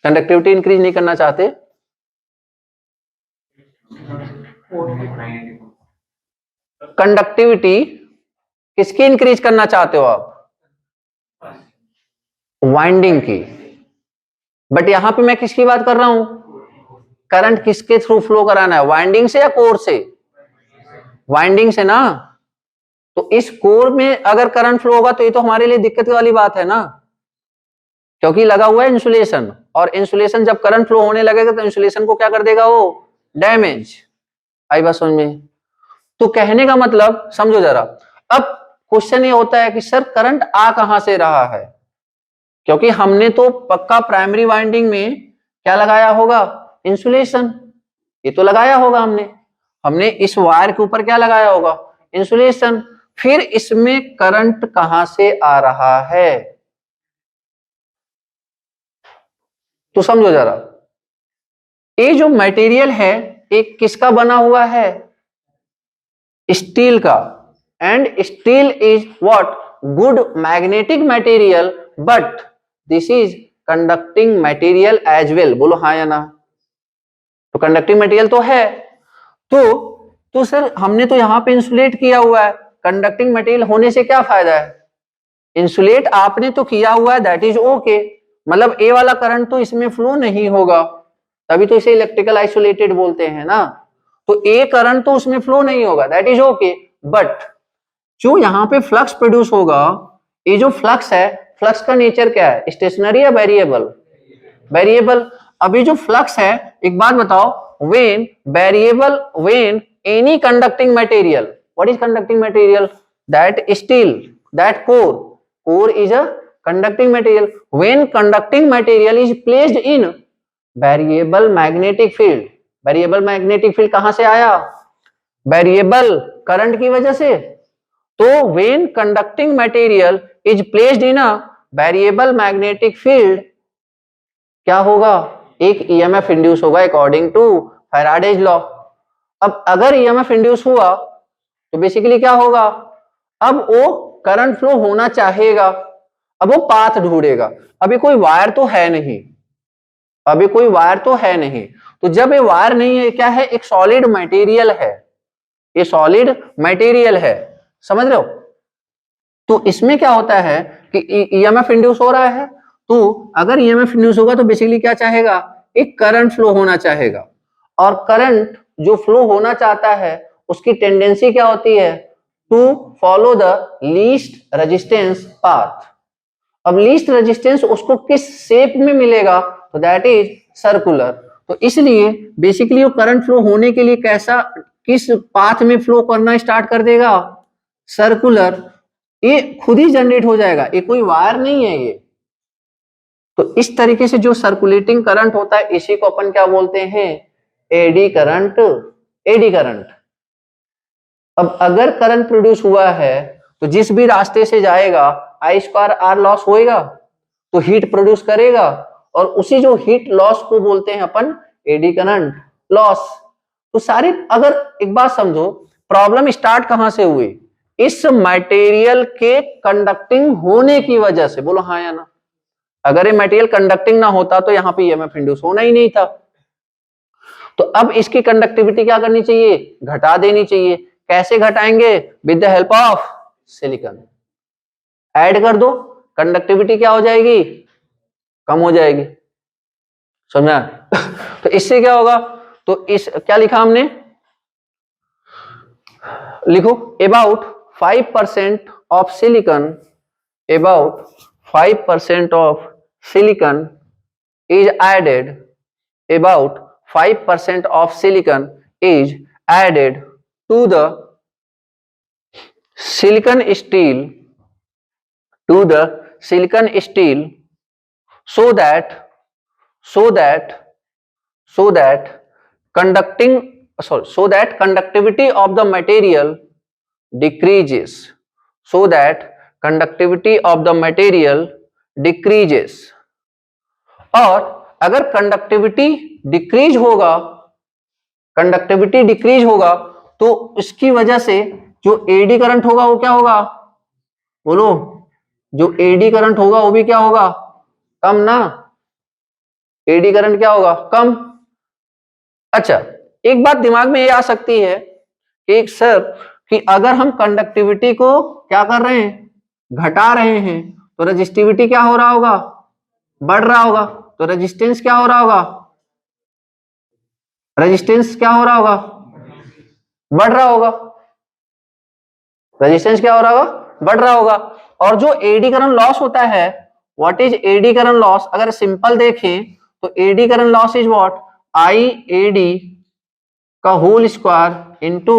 Speaker 1: कंडक्टिविटी इंक्रीज नहीं करना चाहते? कंडक्टिविटी किसकी इंक्रीज करना चाहते हो आप? वाइंडिंग की। बट यहां पे मैं किसकी बात कर रहा हूं? करंट किसके थ्रू फ्लो कराना है? वाइंडिंग से या कोर से? वाइंडिंग से ना। तो इस कोर में अगर करंट फ्लो होगा तो ये तो हमारे लिए दिक्कत वाली बात है ना, क्योंकि लगा हुआ है इंसुलेशन, और इंसुलेशन जब करंट फ्लो होने लगेगा तो इंसुलेशन को क्या कर देगा? वो डैमेज। आई बात समझ में? तो कहने का मतलब समझो जरा। अब क्वेश्चन ये होता है कि सर करंट आ कहां से रहा है? क्योंकि हमने तो पक्का प्राइमरी वाइंडिंग में क्या लगाया होगा? इंसुलेशन। ये तो लगाया होगा हमने इस वायर के ऊपर क्या लगाया होगा? इंसुलेशन। फिर इसमें करंट कहां से आ रहा है? तो समझो जरा, ये जो मटेरियल है एक किसका बना हुआ है? स्टील का। And steel is what? Good magnetic material, but this is conducting material as well. बोलो हाँ या ना? तो कंडक्टिंग मटेरियल तो है, तो सर हमने तो यहां पे इंसुलेट किया हुआ है, कंडक्टिंग मटेरियल होने से क्या फायदा है? इंसुलेट आपने तो किया हुआ है, दैट इज ओके, मतलब ए वाला करंट तो इसमें फ्लो नहीं होगा, तभी तो इसे इलेक्ट्रिकल आइसोलेटेड बोलते हैं ना। तो ए करंट तो उसमें फ्लो नहीं होगा, दैट इज ओके। बट जो यहाँ पे फ्लक्स प्रोड्यूस होगा, ये जो फ्लक्स है, फ्लक्स का नेचर क्या है? स्टेशनरी या वेरिएबल? वेरिएबल। अभी जो फ्लक्स है, एक बात बताओ, when any conducting material, what is conducting material? That steel, that core is a conducting material. When conducting material is placed in variable magnetic field, variable magnetic field कहां से आया? वेरिएबल करंट की वजह से। तो when conducting material is placed in a variable magnetic field, क्या होगा? एक ईएमएफ इंड्यूस होगा अकॉर्डिंग टू फैराडेज लॉ। अब अगर ईएमएफ इंड्यूस हुआ तो बेसिकली क्या होगा? अब वो करंट फ्लो होना चाहेगा, अब वो पाथ ढूंढेगा। अभी कोई वायर तो है नहीं, अभी कोई वायर तो है नहीं, तो जब ये वायर नहीं है, क्या है? एक सॉलिड मटेरियल है, ये सॉलिड मटेरियल है, समझ रहे हो? तो इसमें क्या होता है कि ईएमएफ इंड्यूस हो रहा है, तो अगर ईएमएफ इंड्यूस होगा तो बेसिकली क्या चाहेगा? एक करंट फ्लो होना चाहेगा, और करंट जो फ्लो होना चाहता है उसकी टेंडेंसी क्या होती है? To follow the least resistance path. अब लीस्ट रेजिस्टेंस उसको किस शेप में मिलेगा? तो दैट इज सर्कुलर। तो इसलिए बेसिकली वो करंट फ्लो होने के लिए कैसा, किस पाथ में फ्लो करना स्टार्ट कर देगा? सर्कुलर, ये खुद ही जनरेट हो जाएगा, ये कोई वायर नहीं है ये। तो इस तरीके से जो सर्कुलेटिंग करंट होता है इसी को अपन क्या बोलते हैं, एडी करंट, एडी करंट। अब अगर करंट प्रोड्यूस हुआ है तो जिस भी रास्ते से जाएगा आई स्क्वायर आर लॉस होएगा, तो हीट प्रोड्यूस करेगा, और उसी जो हीट लॉस को बोलते हैं अपन एडी करंट लॉस। तो सारी, अगर एक बात समझो, प्रॉब्लम स्टार्ट कहां से हुई, इस मटेरियल के कंडक्टिंग होने की वजह से, बोलो हाँ या ना। अगर ये मटेरियल कंडक्टिंग ना होता तो यहाँ पे ईएमएफ इंड्यूस होना ही नहीं था। तो अब इसकी कंडक्टिविटी क्या करनी चाहिए, घटा देनी चाहिए। कैसे घटाएंगे, with the help of silicon. Add कर दो, कंडक्टिविटी क्या हो जाएगी, कम हो जाएगी, समझा। तो इससे क्या होगा, तो इस क्या लिखा हमने, लिखो about 5% of silicon, about 5% of silicon is added, about 5% of silicon is added to the silicon steel, to the silicon steel, so that conducting, sorry, so that conductivity of the material decreases, so that conductivity of the material decreases। और अगर कंडक्टिविटी डिक्रीज होगा, कंडक्टिविटी डिक्रीज होगा, तो इसकी वजह से जो एडी करंट होगा वो क्या होगा, बोलो, जो एडी करंट होगा वो भी क्या होगा, कम ना। एडी करंट क्या होगा, कम। अच्छा, एक बात दिमाग में ये आ सकती है कि सर, कि अगर हम कंडक्टिविटी को क्या कर रहे हैं, घटा रहे हैं, तो रेजिस्टिविटी क्या हो रहा होगा, बढ़ रहा होगा। तो रेजिस्टेंस क्या हो रहा होगा, रेजिस्टेंस क्या हो रहा होगा, बढ़ रहा होगा। रेजिस्टेंस क्या हो रहा होगा, बढ़ रहा होगा। और जो एडी करंट लॉस होता है, what is eddy current loss, अगर सिंपल देखें तो eddy current loss is what, I eddy का होल स्क्वायर इनटू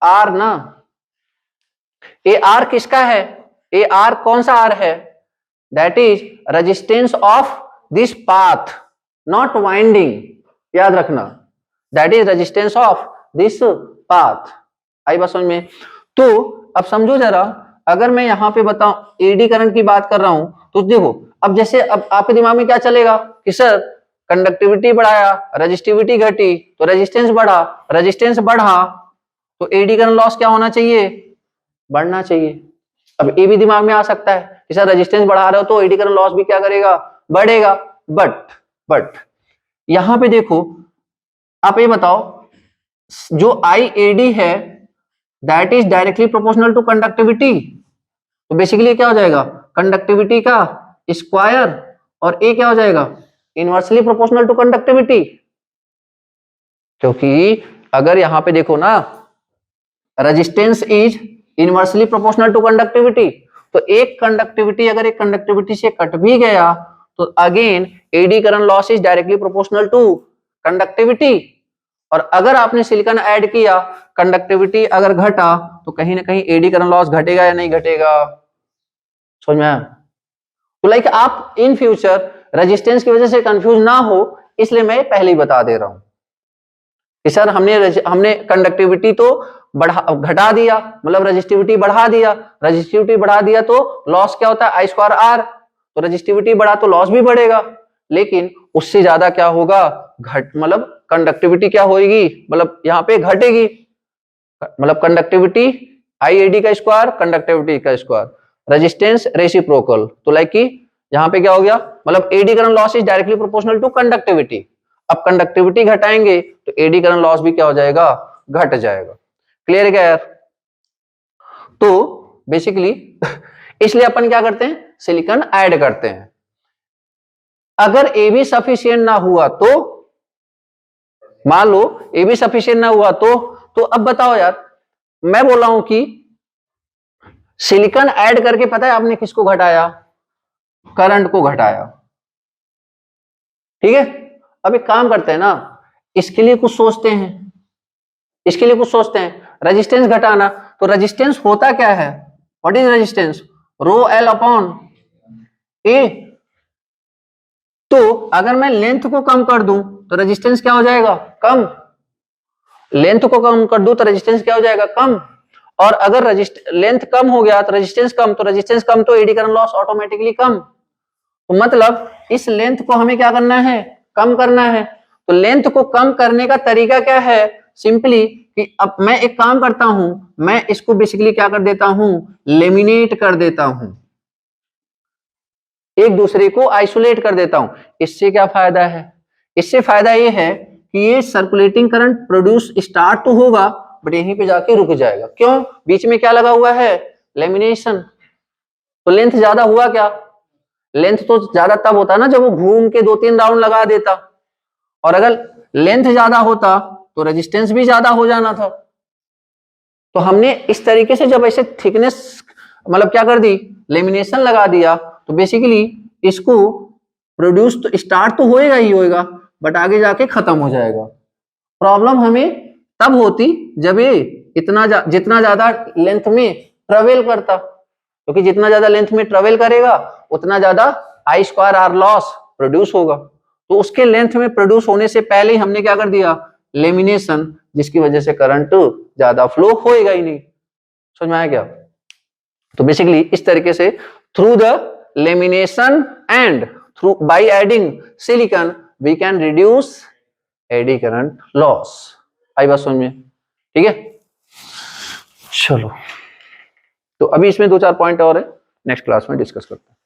Speaker 1: आर ना। ए आर किसका है, ए आर कौन सा आर है, that is resistance of this path, not winding, याद रखना, that is resistance of this path. आई बात समझ में। तो अब समझो जरा, अगर मैं यहां पे बताऊं एडी करंट की बात कर रहा हूं, तो देखो, अब जैसे अब आपके दिमाग में क्या चलेगा कि सर कंडक्टिविटी बढ़ाया, रेजिस्टिविटी घटी, तो रेजिस्टेंस बढ़ा, रेजिस्टेंस बढ़ा, तो एडी करंट लॉस क्या होना चाहिए, बढ़ना चाहिए। अब ये भी दिमाग में आ सकता है कि सर रेजिस्टेंस बढ़ा रहे हो तो एडी करंट लॉस भी क्या करेगा, बढ़ेगा। बट यहां पे देखो, आप ये बताओ, जो आई एडी है that is directly proportional to conductivity, तो बेसिकली क्या हो जाएगा, कंडक्टिविटी का स्क्वायर, और ए क्या हो जाएगा, इनवर्सली प्रोपोर्शनल टू कंडक्टिविटी। क्योंकि अगर यहां पे देखो ना, resistance is inversely proportional to conductivity, तो एक कंडक्टिविटी अगर एक कंडक्टिविटी से कट भी गया तो again eddy current loss is directly proportional to conductivity. और अगर आपने सिलिकॉन ऐड किया, कंडक्टिविटी अगर घटा, तो कहीं ना कहीं एडी करंट लॉस घटेगा या नहीं घटेगा, समझ में आया। तो लाइक आप इन फ्यूचर रेजिस्टेंस की वजह से कंफ्यूज ना हो, इसलिए मैं पहले ही बता दे रहा हूं कि सर हमने कंडक्टिविटी तो घटा दिया, मतलब रेजिस्टिविटी बढ़ा दिया, रेजिस्टिविटी बढ़ा दिया तो लॉस क्या होता है, आई स्क्वायर आर, तो रेजिस्टिविटी बढ़ा तो लॉस भी बढ़ेगा, लेकिन उससे ज्यादा क्या होगा, मतलब कंडक्टिविटी क्या होगी, मतलब यहाँ पे घटेगी, मतलब कंडक्टिविटी आई एडी का स्क्वायर, कंडक्टिविटी का स्क्वायर, रेजिस्टेंस रेसिप्रोकल, तो लाइक कि यहाँ पे क्या हो गया, मतलब eddy current loss is directly proportional to conductivity. अब कंडक्टिविटी घटाएंगे तो एडी करंट लॉस भी क्या हो जाएगा, घट जाएगा। क्लियर है क्या यार। तो बेसिकली इसलिए अपन क्या करते हैं, सिलिकॉन ऐड करते हैं। अगर ए भी सफिशिएंट ना हुआ तो, मान लो ए भी सफिशिएंट ना हुआ तो अब बताओ यार, मैं बोल रहा हूं कि सिलिकॉन ऐड करके पता है आपने किसको घटाया, करंट को घटाया, ठीक है। अब एक काम करते हैं ना, इसके लिए कुछ सोचते हैं, इसके लिए कुछ सोचते हैं। रेजिस्टेंस घटाना, तो रेजिस्टेंस होता क्या है, what is resistance, rho L upon A. तो अगर मैं लेंथ को कम कर दूं तो रेजिस्टेंस क्या हो जाएगा, कम। लेंथ को कम कर दूं तो रेजिस्टेंस क्या हो जाएगा, कम। और अगर लेंथ कम हो गया तो रेजिस्टेंस कम, तो रेजिस्टेंस कम तो एडी करंट लॉस ऑटोमेटिकली कम। तो मतलब इस लेंथ को हमें क्या करना है, कम करना है। तो लेंथ को कम करने का तरीका क्या है, सिंपली कि अब मैं एक काम करता हूं, मैं इसको बेसिकली क्या कर देता हूं, लेमिनेट कर देता हूं, एक दूसरे को आइसोलेट कर देता हूं। इससे क्या फायदा है, इससे फायदा ये है कि ये सर्कुलेटिंग करंट प्रोड्यूस स्टार्ट तो होगा बट यहीं पे जाके रुक जाएगा। क्यों, बीच में क्या लगा हुआ है, लेमिनेशन। तो लेंथ ज्यादा हुआ क्या, लेंथ तो ज्यादा तब होता ना जब वो घूम के 2-3 राउंड लगा देता, और अगर लेंथ ज्यादा होता तो रेजिस्टेंस भी ज्यादा हो जाना था। तो हमने इस तरीके से जब ऐसे थिकनेस मतलब क्या कर दी, लेमिनेशन लगा दिया, तो बेसिकली इसको प्रोड्यूस तो स्टार्ट तो होएगा ही होएगा बट आगे जाके खत्म हो जाएगा। प्रॉब्लम हमें तब होती जब ये जितना ज्यादा लेंथ में ट्रेवल करता, क्योंकि जितना ज्यादा लेंथ में ट्रेवल करेगा उतना ज्यादा आई स्क्वायर आर लॉस प्रोड्यूस होगा। तो उसके लेंथ में प्रोड्यूस होने से पहले ही हमने क्या कर दिया, लेमिनेशन, जिसकी वजह से करंट ज्यादा फ्लो होएगा ही नहीं। समझ में आया क्या। तो बेसिकली इस तरीके से through the lamination and through by adding silicon we can reduce eddy current loss. आई बात समझ में, ठीक है। चलो, तो अभी इसमें 2-4 पॉइंट और है, नेक्स्ट क्लास में डिस्कस करते हैं।